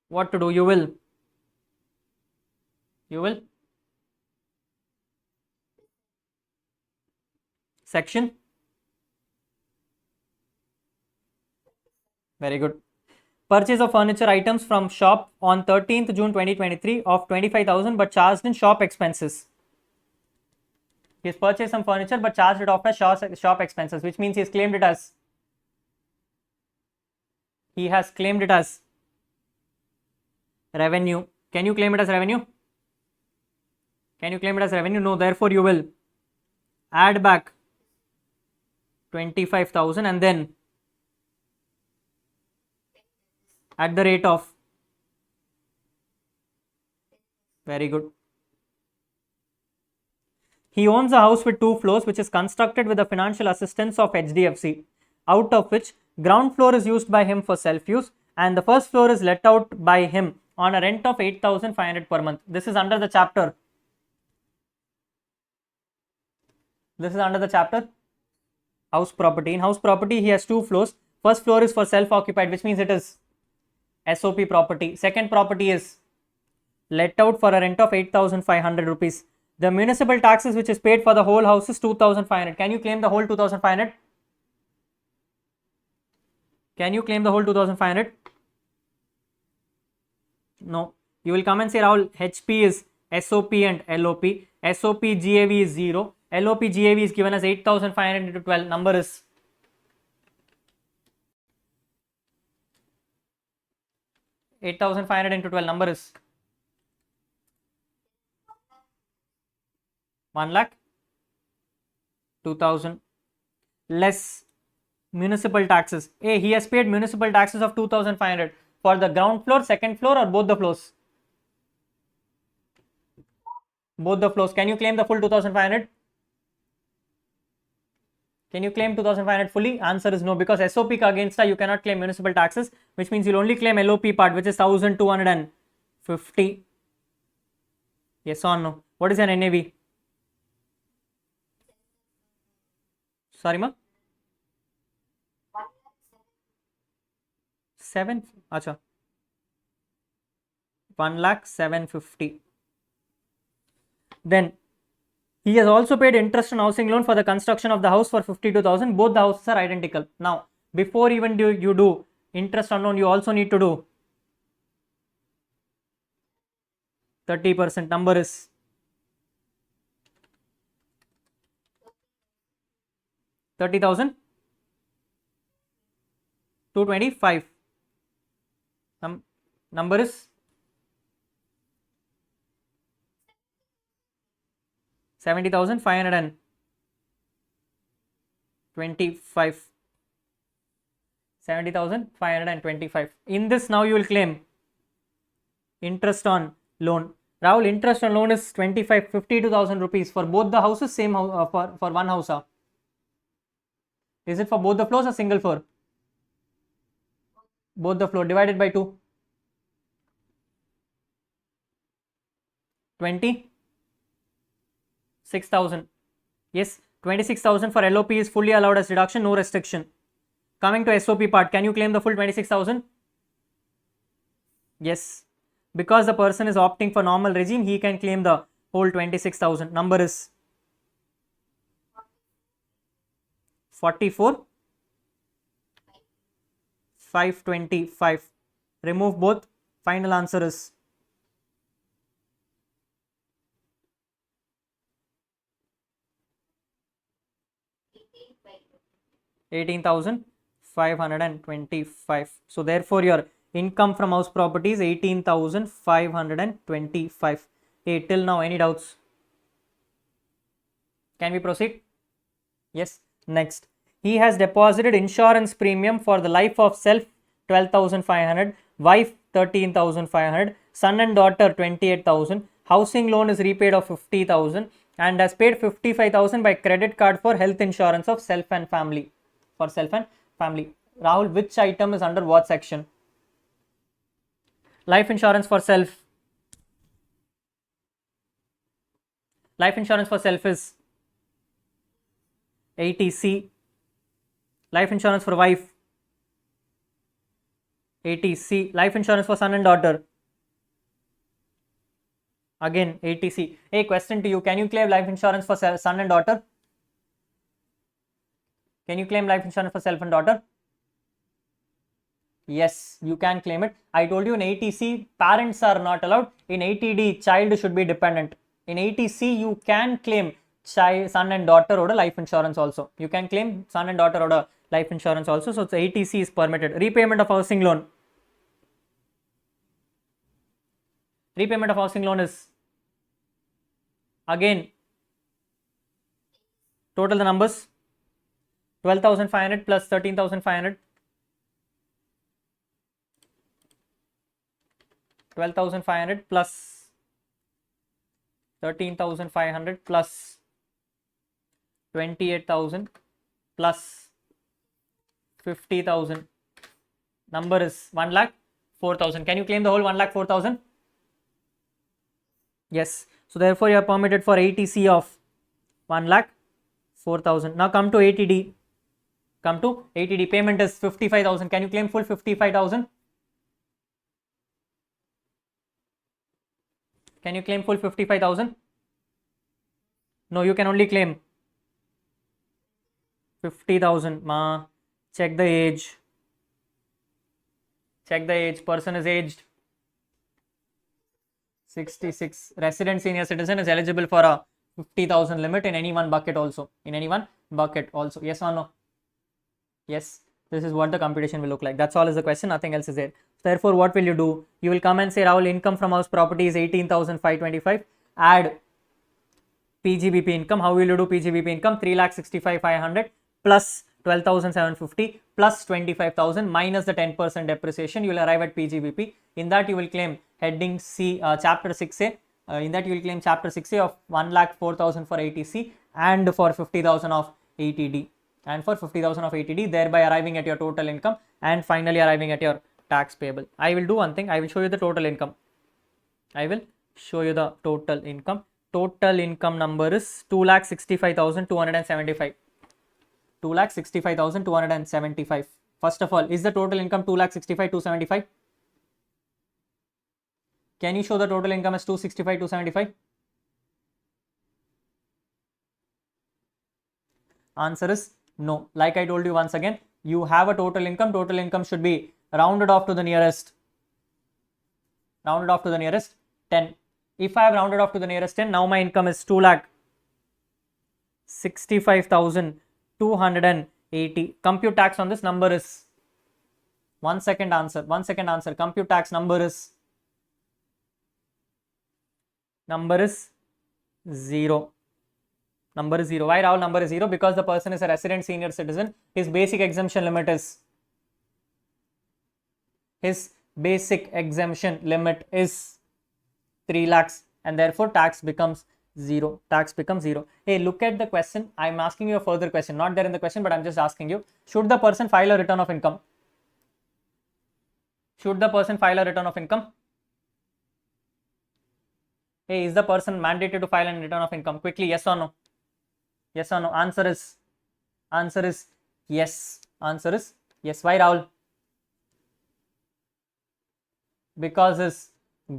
A: What to do? You will section. Very good. Purchase of furniture items from shop on 13th June 2023 of 25,000 but charged in shop expenses. He has purchased some furniture but charged it off as shop expenses, which means he has claimed it as revenue. Can you claim it as revenue? Can you claim it as revenue? No. Therefore, you will add back 25,000 and then at the rate of, very good. He owns a house with 2 floors which is constructed with the financial assistance of HDFC, out of which ground floor is used by him for self-use and the first floor is let out by him on a rent of 8,500 per month. This is under the chapter. House property. In house property, he has 2 floors. First floor is for self-occupied, which means it is SOP property. Second property is let out for a rent of 8,500 rupees. The municipal taxes which is paid for the whole house is 2,500. Can you claim the whole 2,500? Can you claim the whole 2,500? No. You will come and say, Rahul, HP is SOP and LOP. SOP GAV is 0. LOP GAV is given as 8,500 into 12. Number is 8,500 into 12. Number is 1 lakh 2,000 less municipal taxes. He has paid municipal taxes of 2,500 for the ground floor, second floor, or both the floors? Both the floors. Can you claim the full 2,500? Can you claim 2500 fully? Answer is no, because SOP ka against you cannot claim municipal taxes, which means you'll only claim LOP part, which is 1250. Yes or no? What is an NAV? Sorry, ma? 7? Acha. 1,07,50. Then he has also paid interest on housing loan for the construction of the house for 52,000. Both the houses are identical. Now, before even you do interest on loan, you also need to do 30%. Number is 30,000 225. Number is 70,525. 70,525. In this, now you will claim interest on loan. Rahul, interest on loan is 52,000 rupees for both the houses, same house, for one house. Is it for both the floors or single floor? Both the floor, divided by 2. 26,000. Yes, 26,000 for LOP is fully allowed as deduction, no restriction. Coming to SOP part, can you claim the full 26,000? Yes, because the person is opting for normal regime, he can claim the whole 26,000. Number is 44,525. Remove both. Final answer is 18,525. So therefore your income from house property is 18,525. Hey, till now any doubts? Can we proceed? Yes. Next, he has deposited insurance premium for the life of self 12,500, wife 13,500, son and daughter 28,000. Housing loan is repaid of 50,000 and has paid 55,000 by credit card for health insurance of self and family. For self and family. Rahul, which item is under what section? Life insurance for self. Life insurance for self is 80C. Life insurance for wife 80C. Life insurance for son and daughter again 80C. Hey, question to you, can you claim life insurance for son and daughter? Can you claim life insurance for self and daughter? Yes, you can claim it. I told you in 80C parents are not allowed. In 80D child should be dependent. In 80C you can claim son and daughter or life insurance also. You can claim son and daughter or life insurance also. So 80C is permitted. Repayment of housing loan. Repayment of housing loan is again total the numbers 12,500 plus 13,500. 12,500 plus 13,500 plus 28,000 plus 50,000. Number is 1,04,000. Can you claim the whole 1,04,000? Yes. So therefore you are permitted for 80C of 1,04,000. Now come to 80D. Come to 80D. Payment is 55,000. Can you claim full 55,000? Can you claim full 55,000? No, you can only claim 50,000. Ma, check the age. Check the age. Person is aged 66. Resident senior citizen is eligible for a 50,000 limit in any one bucket also. In any one bucket also. Yes or no? Yes. This is what the computation will look like. That's all is the question. Nothing else is there. Therefore, what will you do? You will come and say, Rahul, income from house property is 18,525. Add PGBP income. How will you do PGBP income? 3,65,500 plus 12,750 plus 25,000 minus the 10% depreciation. You will arrive at PGBP. In that, you will claim heading C, chapter 6A. In that, you will claim chapter 6A of 1,04,000 for 80C and for 50,000 of 80D. and for 50,000 of ATD, thereby arriving at your total income and finally arriving at your tax payable. I will do one thing. I will show you the total income. I will show you the total income. Total income number is 2,65,275. 2,65,275. First of all, is the total income 2,65,275? Can you show the total income as 265,275? Answer is no. Like I told you once again, you have a total income. Total income should be rounded off to the nearest 10. If I have rounded off to the nearest 10, now my income is 2,65,280. Compute tax on this number is 1 second answer. Compute tax number is 0. Number is 0. Why Rahul number is 0? Because the person is a resident senior citizen. His basic exemption limit is 3 lakhs and therefore tax becomes 0. Hey, look at the question. I'm asking you a further question. Not there in the question, but I'm just asking you. Should the person file a return of income? Hey, is the person mandated to file a return of income? Quickly, yes or no? Answer is yes. Why Rahul? Because his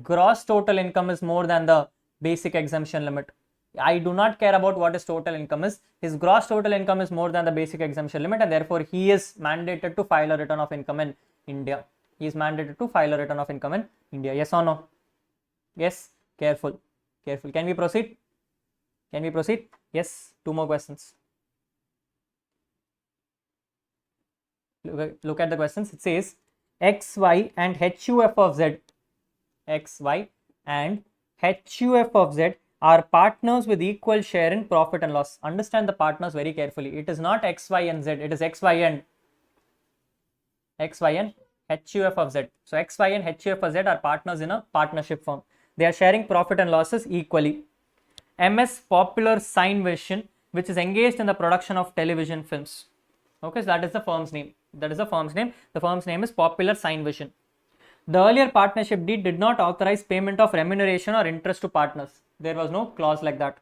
A: gross total income is more than the basic exemption limit. I do not care about what his total income is. His gross total income is more than the basic exemption limit and therefore he is mandated to file a return of income in India. Yes or no? Yes. Careful. Can we proceed? Yes. 2 more questions. Look at the questions. It says XY and HUF of Z. XY and HUF of Z are partners with equal share in profit and loss. Understand the partners very carefully. It is not XY and Z. It is XY and HUF of Z. So XY and HUF of Z are partners in a partnership firm. They are sharing profit and losses equally. MS Popular Sign Vision, which is engaged in the production of television films. Okay, so that is the firm's name. The firm's name is Popular Sign Vision. The earlier partnership deed did not authorize payment of remuneration or interest to partners. There was no clause like that.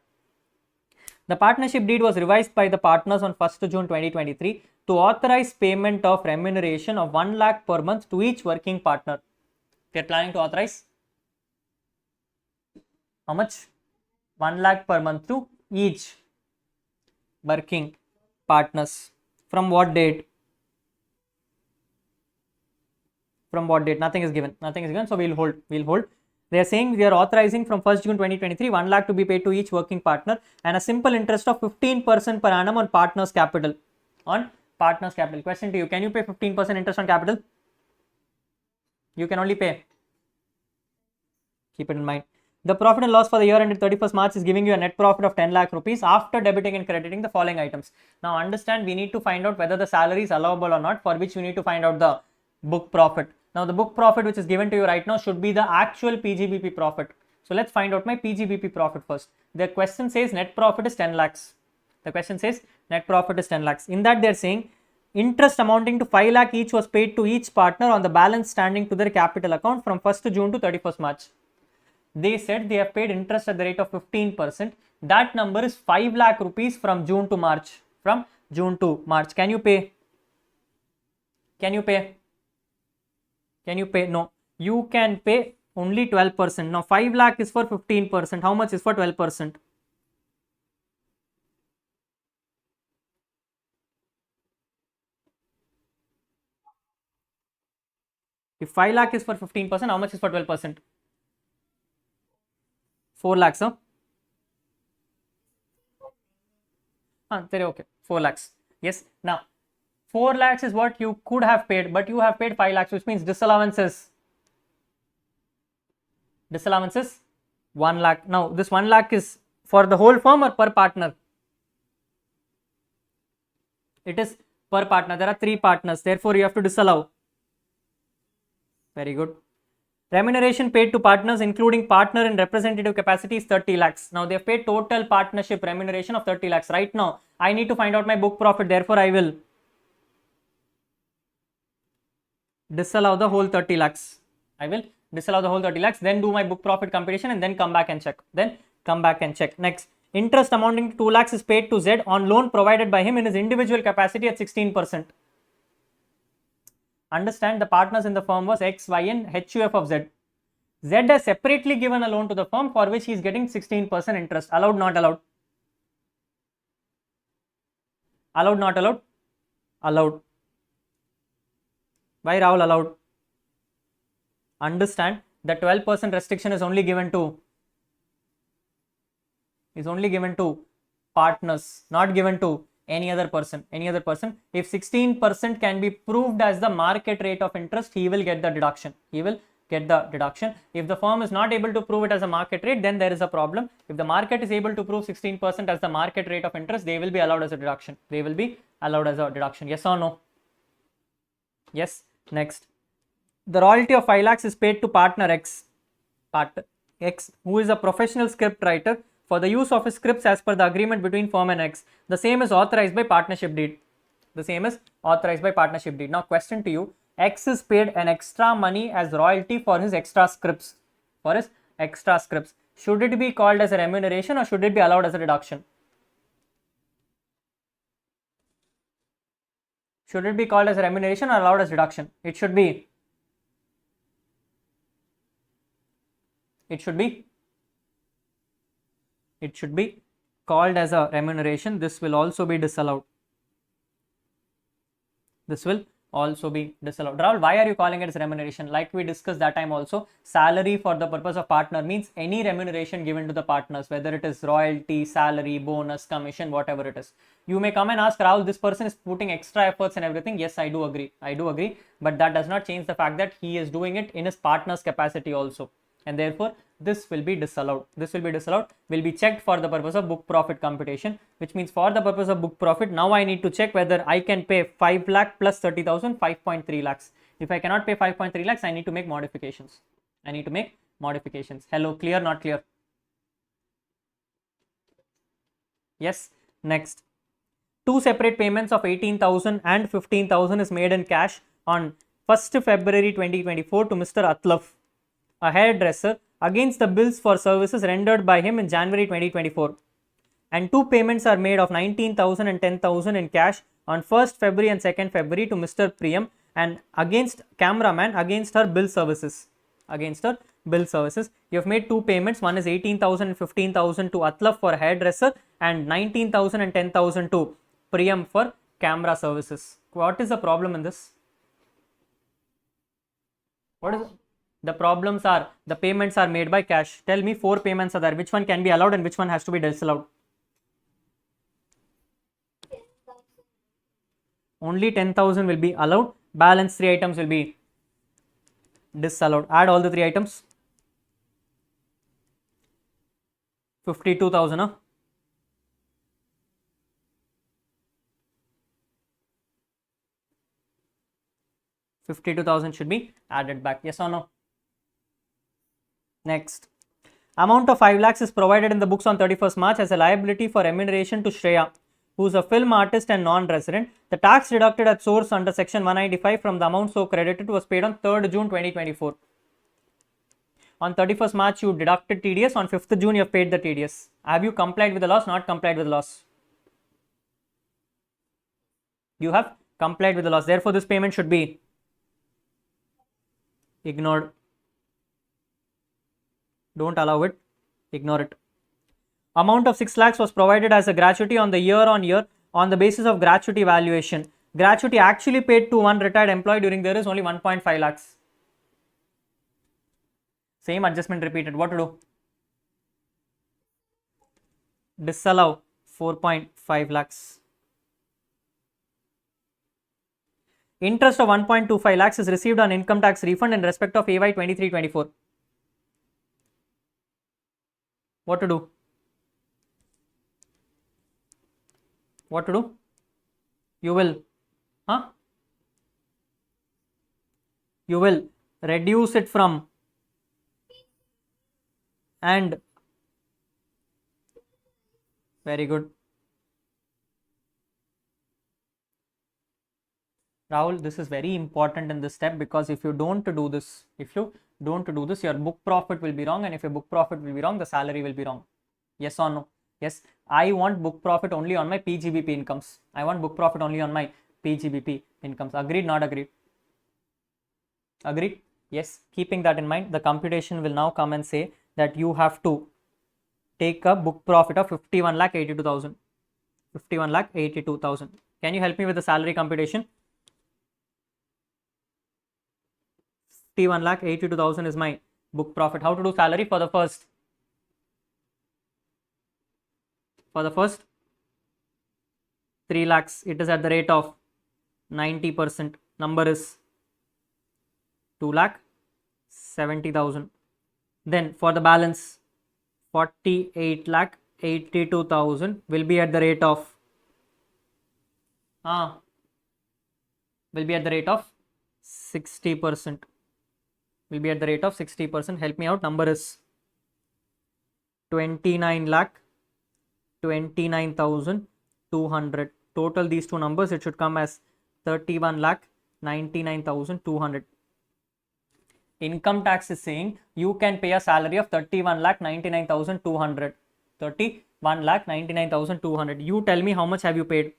A: The partnership deed was revised by the partners on 1st June 2023 to authorize payment of remuneration of 1 lakh per month to each working partner. They are planning to authorize how much? 1 lakh per month to each working partners. From what date? Nothing is given. So we'll hold. They are saying we are authorizing from 1st June 2023 1 lakh to be paid to each working partner and a simple interest of 15% per annum on partner's capital. Question to you: can you pay 15% interest on capital? You can only pay. Keep it in mind. The profit and loss for the year ended 31st March is giving you a net profit of 10 lakh rupees after debiting and crediting the following items. Now understand, we need to find out whether the salary is allowable or not, for which we need to find out the book profit. Now the book profit which is given to you right now should be the actual PGBP profit. So let's find out my PGBP profit first. The question says net profit is 10 lakhs. In that they are saying interest amounting to 5 lakh each was paid to each partner on the balance standing to their capital account from 1st June to 31st March. They said they have paid interest at the rate of 15%. That number is 5 lakh rupees from June to March. Can you pay? No. You can pay only 12%. Now 5 lakh is for 15%. How much is for 12%? If 5 lakh is for 15%, how much is for 12%? 4 lakhs, huh? Okay, 4 lakhs. Yes. Now, 4 lakhs is what you could have paid, but you have paid 5 lakhs, which means disallowances 1 lakh. Now, this 1 lakh is for the whole firm or per partner? It is per partner. There are 3 partners. Therefore, you have to disallow. Very good. Remuneration paid to partners including partner in representative capacity is 30 lakhs. Now they have paid total partnership remuneration of 30 lakhs. Right now I need to find out my book profit, therefore I will disallow the whole 30 lakhs. I will disallow the whole 30 lakhs, then do my book profit computation and then come back and check. Next, interest amounting to 2 lakhs is paid to Z on loan provided by him in his individual capacity at 16%. Understand, the partners in the firm was X, Y and HUF of Z. Z has separately given a loan to the firm for which he is getting 16% interest. Allowed, not allowed? Allowed, not allowed? Allowed. Why, Rahul, allowed? Understand, the 12% restriction is only given to partners, not given to any other person. If 16% can be proved as the market rate of interest, he will get the deduction. If the firm is not able to prove it as a market rate, then there is a problem. If the market is able to prove 16% as the market rate of interest, they will be allowed as a deduction. Yes or no? Yes. Next, the royalty of 5 lakhs is paid to partner X, who is a professional script writer, for the use of his scripts as per the agreement between firm and X. The same is authorized by partnership deed. Now question to you, X is paid an extra money as royalty for his extra scripts. Should it be called as a remuneration or should it be allowed as a deduction? Should it be called as a remuneration or allowed as deduction? It should be called as a remuneration. This will also be disallowed. Rahul, why are you calling it as remuneration? Like we discussed that time also, salary for the purpose of partner means any remuneration given to the partners, whether it is royalty, salary, bonus, commission, whatever it is. You may come and ask, Rahul, this person is putting extra efforts and everything. Yes, I do agree, but that does not change the fact that he is doing it in his partner's capacity also, and therefore this will be disallowed. Will be checked for the purpose of book profit computation, which means for the purpose of book profit, now I need to check whether I can pay 5 lakh plus 30,000, 5.3 lakhs. If I cannot pay 5.3 lakhs, I need to make modifications. Hello, clear, not clear? Yes. Next, 2 separate payments of 18,000 and 15,000 is made in cash on 1st February 2024 to Mr. Atlaf, a hairdresser, against the bills for services rendered by him in January 2024. And 2 payments are made of 19,000 and 10,000 in cash on 1st February and 2nd February to Mr. Priyam and against cameraman against her bill services. You have made 2 payments. One is 18,000 and 15,000 to Atlaf for hairdresser and 19,000 and 10,000 to Priyam for camera services. What is the problem in this? What is it? The problems are, the payments are made by cash. Tell me, 4 payments are there. Which one can be allowed and which one has to be disallowed? Only 10,000 will be allowed. Balance 3 items will be disallowed. Add all the 3 items. 52,000. 52,000 should be added back. Yes or no? Next, amount of 5 lakhs is provided in the books on 31st March as a liability for remuneration to Shreya, who is a film artist and non-resident. The tax deducted at source under section 195 from the amount so credited was paid on 3rd June 2024. On 31st March you deducted TDS, on 5th June you have paid the TDS. Have you complied with the loss? Not complied with the loss. You have complied with the loss. Therefore, this payment should be ignored. Don't allow it, ignore it. Amount of 6 lakhs was provided as a gratuity on the year on the basis of gratuity valuation. Gratuity actually paid to one retired employee during there is only 1.5 lakhs. Same adjustment repeated. What to do? Disallow 4.5 lakhs. Interest of 1.25 lakhs is received on income tax refund in respect of AY 23-24. What to do? You will reduce it from And very good. Rahul, this is very important in this step, because if you don't do this, your book profit will be wrong, and if your book profit will be wrong, the salary will be wrong. Yes or no? Yes, I want book profit only on my PGBP incomes. I want book profit only on my PGBP incomes. Agreed, not agreed? Agreed? Yes. Keeping that in mind, the computation will now come and say that you have to take a book profit of 51,82,000. 51,82,000. Can you help me with the salary computation? 51,82,000 is my book profit. How to do salary for the first? For the first 3 lakhs, it is at the rate of 90%. Number is 2,70,000. Then for the balance, 48,82,000 will be at the rate of 60%. Will be at the rate of 60%. Help me out. Number is 29,29,200. Total these two numbers, it should come as 31,99,200. Income tax is saying you can pay a salary of 31,99,200. 31,99,200. You tell me how much have you paid?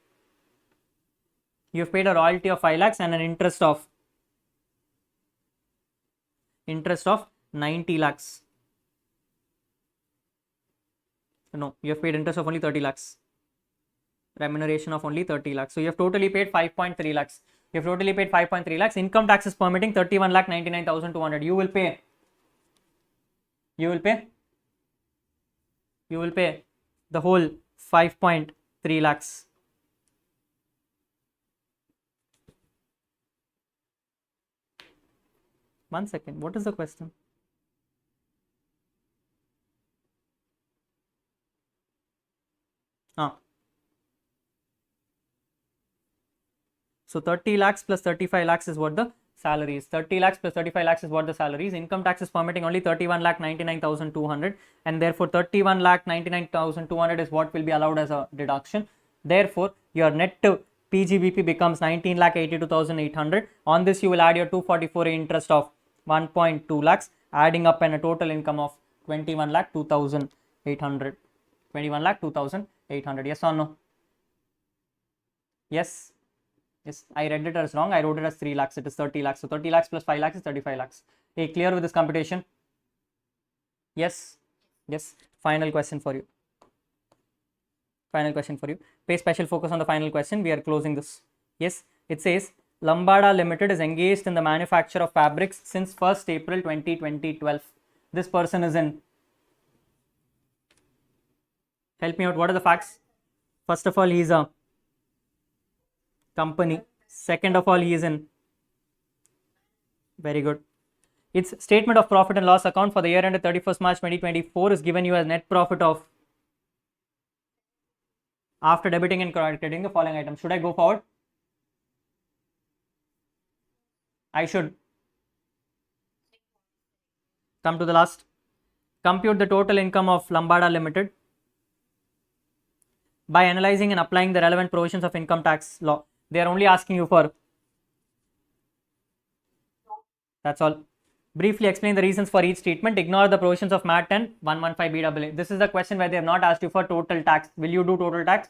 A: You have paid a royalty of 5 lakhs and an interest of 90 lakhs. No, you have paid interest of only 30 lakhs. Remuneration of only 30 lakhs. So you have totally paid 5.3 lakhs. You have totally paid 5.3 lakhs. Income tax is permitting 31,99,200. You will pay the whole 5.3 lakhs. One second. What is the question? So 30 lakhs plus 35 lakhs is what the salary is. 30 lakhs plus 35 lakhs is what the salary is. Income tax is permitting only 31,99,200, and therefore 31,99,200 is what will be allowed as a deduction. Therefore, your net PGBP becomes 19,82,800. On this, you will add your 244 interest of 1.2 lakhs, adding up and a total income of 21,02,800. 21,02,800. Yes or no? Yes. Yes, I read it as wrong. I wrote it as 3 lakhs. It is 30 lakhs. So 30 lakhs plus 5 lakhs is 35 lakhs. Hey, clear with this computation? Yes. Yes. Final question for you. Pay special focus on the final question. We are closing this. Yes. It says Lambada Limited is engaged in the manufacture of fabrics since 1st April 2012. This person is in. Help me out. What are the facts? First of all, he is a company. Second of all, he is in. Very good. Its statement of profit and loss account for the year ended 31st March 2024 is given you as net profit of, after debiting and crediting the following items. Should I go forward? I should. Come to the last. Compute the total income of Lambada Limited by analyzing and applying the relevant provisions of income tax law. They are only asking you for. That's all. Briefly explain the reasons for each treatment. Ignore the provisions of MAT 10 115BAA. This is the question where they have not asked you for total tax. Will you do total tax?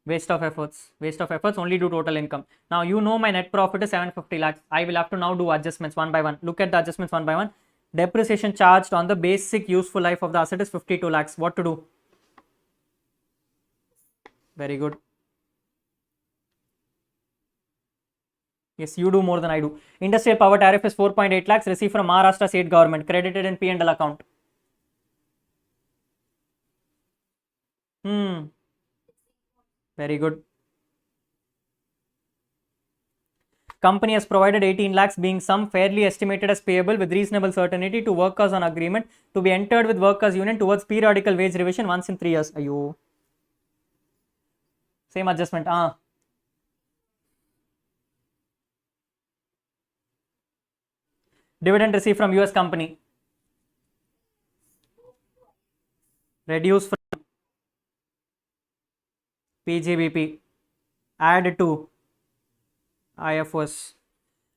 A: Waste of efforts. Waste of efforts. Only do total income. Now you know my net profit is 750 lakhs. I will have to now do adjustments one by one. Look at the adjustments one by one. Depreciation charged on the basic useful life of the asset is 52 lakhs. What to do? Very good. Yes, you do more than I do. Industrial power tariff is 4.8 lakhs received from Maharashtra state government, credited in P&L account. Very good. Company has provided 18 lakhs being sum fairly estimated as payable with reasonable certainty to workers on agreement to be entered with workers union towards periodical wage revision once in 3 years. Ayo. Same adjustment. Dividend received from US company. reduce from PGBP, add to IFOS.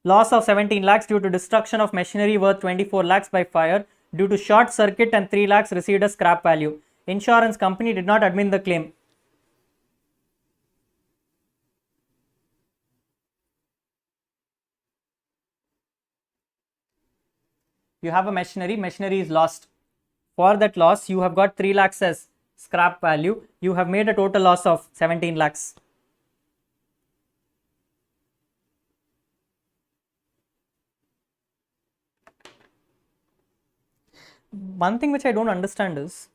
A: Loss of 17 lakhs due to destruction of machinery worth 24 lakhs by fire due to short circuit and 3 lakhs received as scrap value. Insurance company did not admit the claim. You have a machinery is lost. For that loss, you have got 3 lakhs as scrap value. You have made a total loss of 17 lakhs. One thing which I don't understand is,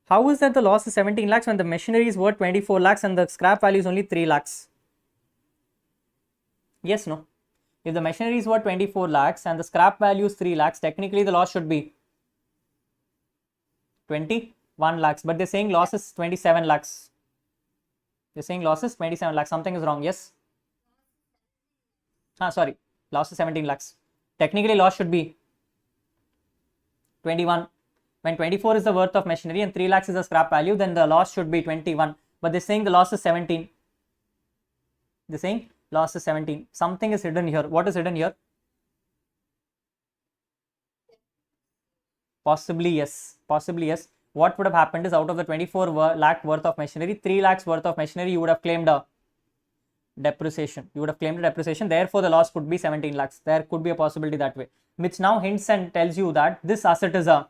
A: how is that the loss is 17 lakhs when the machinery is worth 24 lakhs and the scrap value is only 3 lakhs? Yes, no? If the machinery is worth 24 lakhs and the scrap value is 3 lakhs, technically the loss should be 21 lakhs, but they're saying loss is 27 lakhs. They're saying loss is 27 lakhs. Something is wrong, yes? Sorry, loss is 17 lakhs. Technically, loss should be 21. When 24 is the worth of machinery and 3 lakhs is the scrap value, then the loss should be 21. But they're saying the loss is 17. They're saying loss is 17. Something is hidden here. What is hidden here? Possibly yes. Possibly yes. What would have happened is, out of the 24 lakh worth of machinery, 3 lakhs worth of machinery, you would have claimed a depreciation. You would have claimed a depreciation. Therefore, the loss could be 17 lakhs. There could be a possibility that way, which now hints and tells you that this asset is a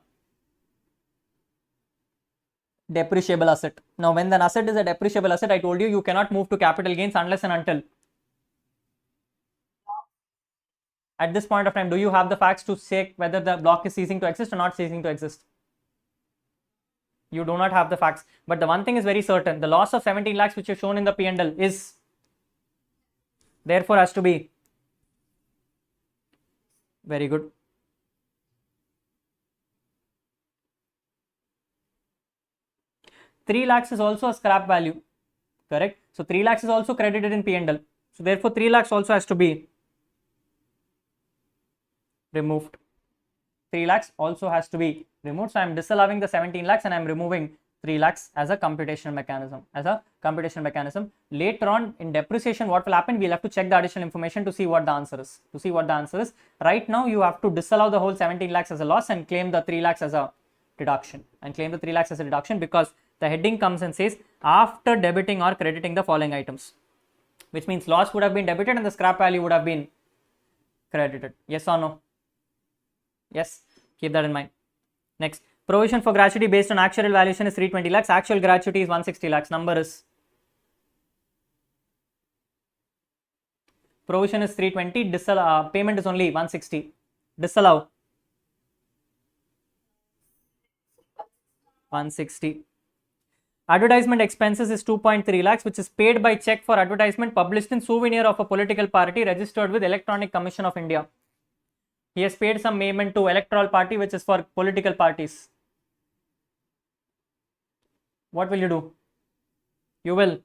A: depreciable asset. Now, when an asset is a depreciable asset, I told you, you cannot move to capital gains unless and until. At this point of time, do you have the facts to say whether the block is ceasing to exist or not ceasing to exist? You do not have the facts. But the one thing is very certain. The loss of 17 lakhs which is shown in the P&L is, therefore, has to be very good. Three lakhs is also a scrap value, correct? So 3 lakhs is also credited in P&L. So therefore 3 lakhs also has to be removed. 3 lakhs also has to be removed. So I am disallowing the 17 lakhs and I am removing 3 lakhs as a computational mechanism. Later on in depreciation, what will happen? We'll have to check the additional information to see what the answer is. Right now, you have to disallow the whole 17 lakhs as a loss and claim the 3 lakhs as a deduction. Because the heading comes and says, after debiting or crediting the following items, which means loss would have been debited and the scrap value would have been credited. Yes or no? Yes, keep that in mind. Next, provision for gratuity based on actual valuation is 320 lakhs. Actual gratuity is 160 lakhs. Number is, provision is 320, payment is only 160. Disallow 160. Advertisement expenses is 2.3 lakhs, which is paid by check for advertisement published in souvenir of a political party registered with Electronic Commission of India. He has paid some payment to electoral party, which is for political parties. What will you do? You will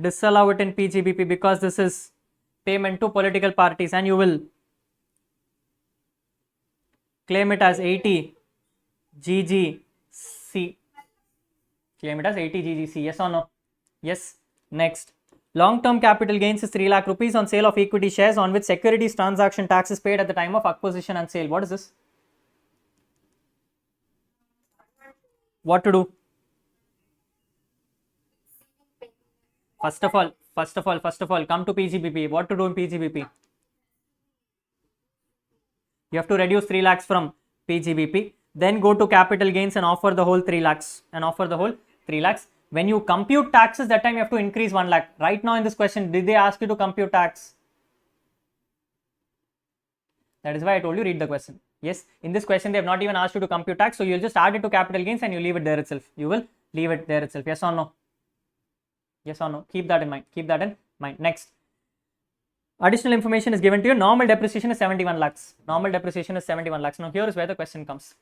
A: disallow it in PGBP because this is payment to political parties, and you will claim it as 80 GGC. Yes or no? Yes. Next, long-term capital gains is 3 lakh rupees on sale of equity shares on which securities transaction tax is paid at the time of acquisition and sale. What is this? What to do? First of all, come to PGBP. What to do in PGBP? You have to reduce 3 lakhs from PGBP, then go to capital gains and offer the whole 3 lakhs. When you compute taxes, that time you have to increase 1 lakh. Right now in this question, did they ask you to compute tax? That is why I told you, read the question. Yes, in this question, they have not even asked you to compute tax. So you'll just add it to capital gains and you leave it there itself. Yes or no? Keep that in mind. Next, additional information is given to you. Normal depreciation is 71 lakhs. Now here is where the question comes.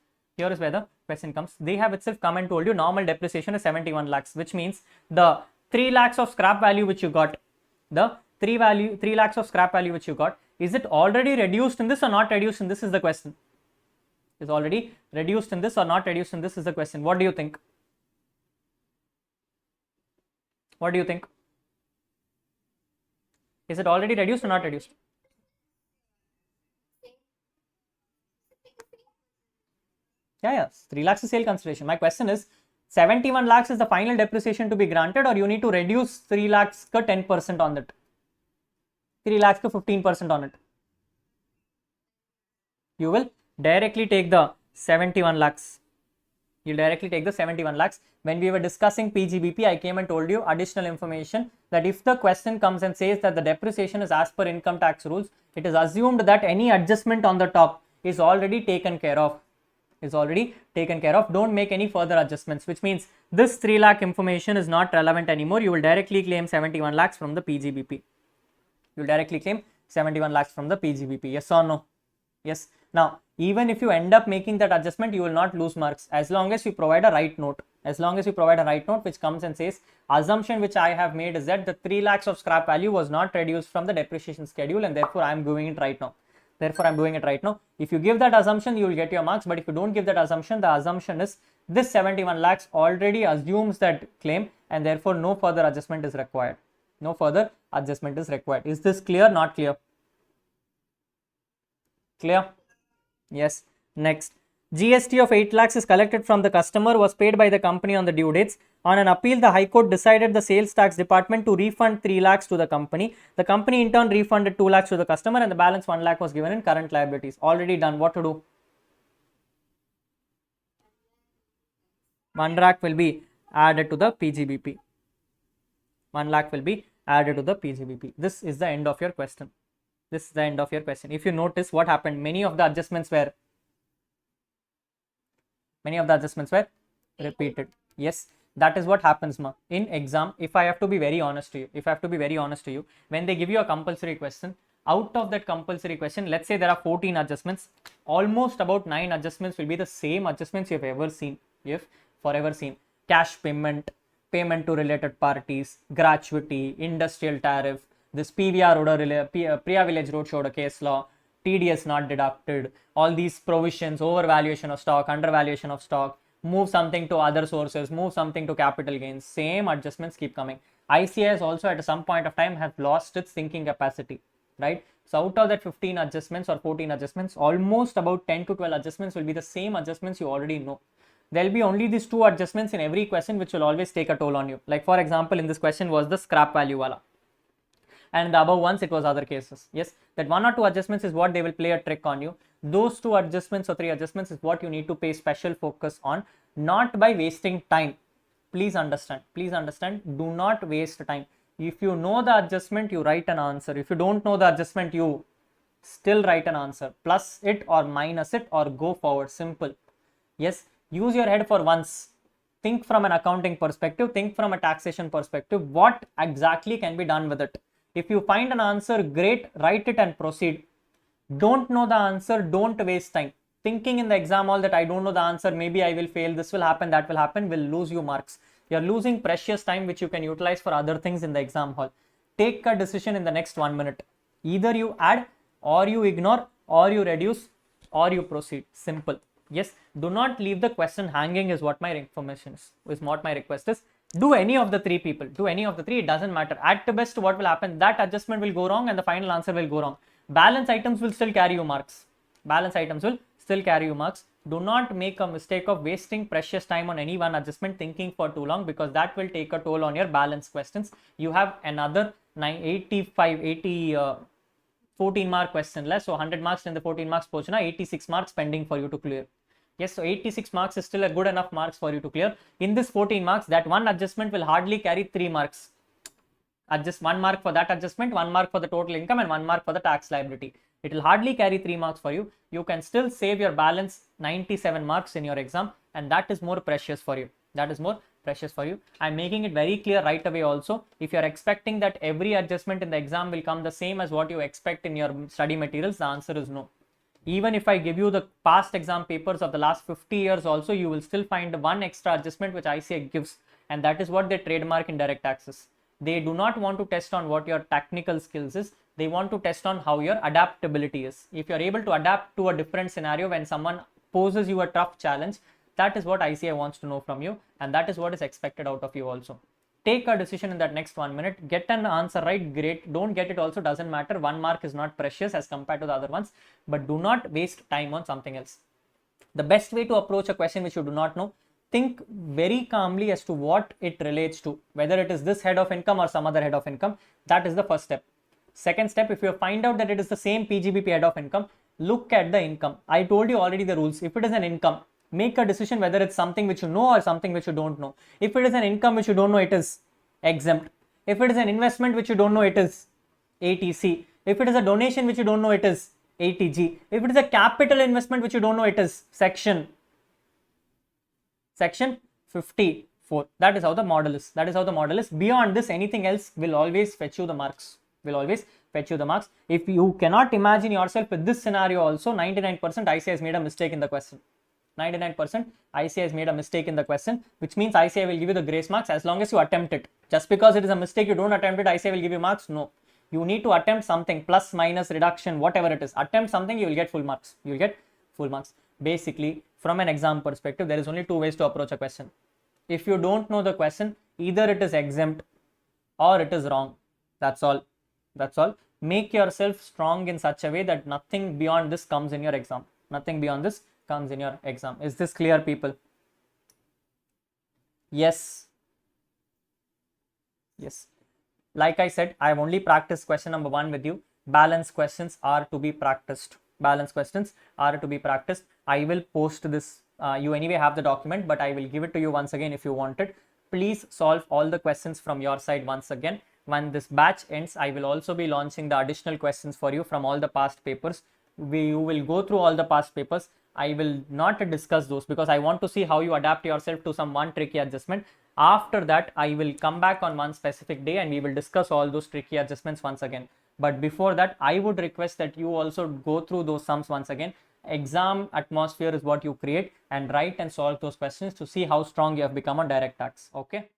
A: They have itself come and told you normal depreciation is 71 lakhs, which means the 3 lakhs of scrap value which you got, the 3 lakhs of scrap value which you got, is it already reduced in this or not reduced in this is the question. Is already reduced in this or not reduced in this is the question. What do you think? What do you think? Is it already reduced or not reduced? Yeah, 3 lakhs is sale consideration. My question is, 71 lakhs is the final depreciation to be granted, or you need to reduce 3 lakhs ka 10% on that? 3 lakhs ka 15% on it. You will directly take the 71 lakhs. You'll directly take the 71 lakhs. When we were discussing PGBP, I came and told you additional information that if the question comes and says that the depreciation is as per income tax rules, it is assumed that any adjustment on the top is already taken care of. Don't make any further adjustments, which means this 3 lakh information is not relevant anymore. You will directly claim 71 lakhs from the PGBP. You will directly claim 71 lakhs from the PGBP. Yes or no? Yes. Now, even if you end up making that adjustment, you will not lose marks as long as you provide a right note. As long as you provide a right note which comes and says, assumption which I have made is that the 3 lakhs of scrap value was not reduced from the depreciation schedule, and therefore I am doing it right now. If you give that assumption, you will get your marks. But if you don't give that assumption, the assumption is this 71 lakhs already assumes that claim, and therefore no further adjustment is required. Is this clear? Not clear? Clear? Yes. Next, GST of 8 lakhs is collected from the customer, was paid by the company on the due dates. On an appeal, the High Court decided the sales tax department to refund 3 lakhs to the company. The company in turn refunded 2 lakhs to the customer, and the balance 1 lakh was given in current liabilities. Already done. What to do? 1 lakh will be added to the PGBP. 1 lakh will be added to the PGBP. This is the end of your question. If you notice what happened, many of the adjustments were repeated. Yes, that is what happens, ma. In exam, if I have to be very honest to you, when they give you a compulsory question, out of that compulsory question, let's say there are 14 adjustments, almost about 9 adjustments will be the same adjustments you've ever seen. Cash payment, payment to related parties, gratuity, industrial tariff, this PVR order, Priya Village Road showed a case law, TDS not deducted, all these provisions, overvaluation of stock, undervaluation of stock, move something to other sources, move something to capital gains, same adjustments keep coming. ICAS also at some point of time have lost its thinking capacity, right? So out of that 15 adjustments or 14 adjustments, almost about 10 to 12 adjustments will be the same adjustments you already know. There will be only these 2 adjustments in every question which will always take a toll on you. Like for example, in this question was the scrap value wala, and the above ones it was other cases. Yes, that 1 or 2 adjustments is what they will play a trick on you. Those 2 adjustments or 3 adjustments is what you need to pay special focus on, not by wasting time. Please understand, do not waste time. If you know the adjustment, you write an answer. If you don't know the adjustment, you still write an answer, plus it or minus it or go forward. Simple. Yes, use your head for once. Think from an accounting perspective, think from a taxation perspective, what exactly can be done with it. If you find an answer, great, write it and proceed. Don't know the answer, don't waste time. Thinking in the exam hall that I don't know the answer, maybe I will fail, this will happen, that will happen, will lose you marks. You are losing precious time which you can utilize for other things in the exam hall. Take a decision in the next 1 minute. Either you add, or you ignore, or you reduce, or you proceed. Simple. Yes, do not leave the question hanging is what my information is what my request is. Do any of the 3 people, it doesn't matter. At the best, what will happen, that adjustment will go wrong and the final answer will go wrong. Balance items will still carry you marks. Do not make a mistake of wasting precious time on any one adjustment thinking for too long, because that will take a toll on your balance questions. You have another 14 mark question less, so 100 marks in the 14 marks portion, 86 marks pending for you to clear. Yes, so 86 marks is still a good enough marks for you to clear. In this 14 marks, that one adjustment will hardly carry 3 marks. Adjust 1 mark for that adjustment, 1 mark for the total income, and 1 mark for the tax liability. It will hardly carry 3 marks for you. You can still save your balance 97 marks in your exam, and that is more precious for you. I'm making it very clear right away also. If you are expecting that every adjustment in the exam will come the same as what you expect in your study materials, the answer is no. Even if I give you the past exam papers of the last 50 years also, you will still find one extra adjustment which ICA gives, and that is what they trademark in direct taxes. They do not want to test on what your technical skills is. They want to test on how your adaptability is. If you're able to adapt to a different scenario when someone poses you a tough challenge, that is what ICA wants to know from you, and that is what is expected out of you also. Take a decision in that next 1 minute. Get an answer right, great. Don't get it also, doesn't matter. 1 mark is not precious as compared to the other ones, but do not waste time on something else. The best way to approach a question which you do not know, think very calmly as to what it relates to, whether it is this head of income or some other head of income. That is the first step. Second step, if you find out that it is the same PGBP head of income, look at the income. I told you already the rules. If it is an income, make a decision whether it's something which you know or something which you don't know. If it is an income which you don't know, it is exempt. If it is an investment which you don't know, it is ATC. If it is a donation which you don't know, it is ATG. If it is a capital investment which you don't know, it is section 54. That is how the model is. That is how the model is. Beyond this, anything else will always fetch you the marks. If you cannot imagine yourself with this scenario also, 99% ICA has made a mistake in the question. 99% ICA has made a mistake in the question, which means ICA will give you the grace marks as long as you attempt it. Just because it is a mistake, you don't attempt it, ICA will give you marks? No. You need to attempt something, plus, minus, reduction, whatever it is. Attempt something, you will get full marks. Basically, from an exam perspective, there is only two ways to approach a question. If you don't know the question, either it is exempt or it is wrong. That's all. Make yourself strong in such a way that nothing beyond this comes in your exam. Is this clear, people? Yes. Like I said, I have only practiced question number 1 with you. Balance questions are to be practiced. I will post this. You anyway have the document, but I will give it to you once again if you want it. Please solve all the questions from your side once again. When this batch ends, I will also be launching the additional questions for you from all the past papers. You will go through all the past papers. I will not discuss those because I want to see how you adapt yourself to some one tricky adjustment. After that, I will come back on one specific day and we will discuss all those tricky adjustments once again. But before that, I would request that you also go through those sums once again. Exam atmosphere is what you create, and write and solve those questions to see how strong you have become on direct tax. Okay.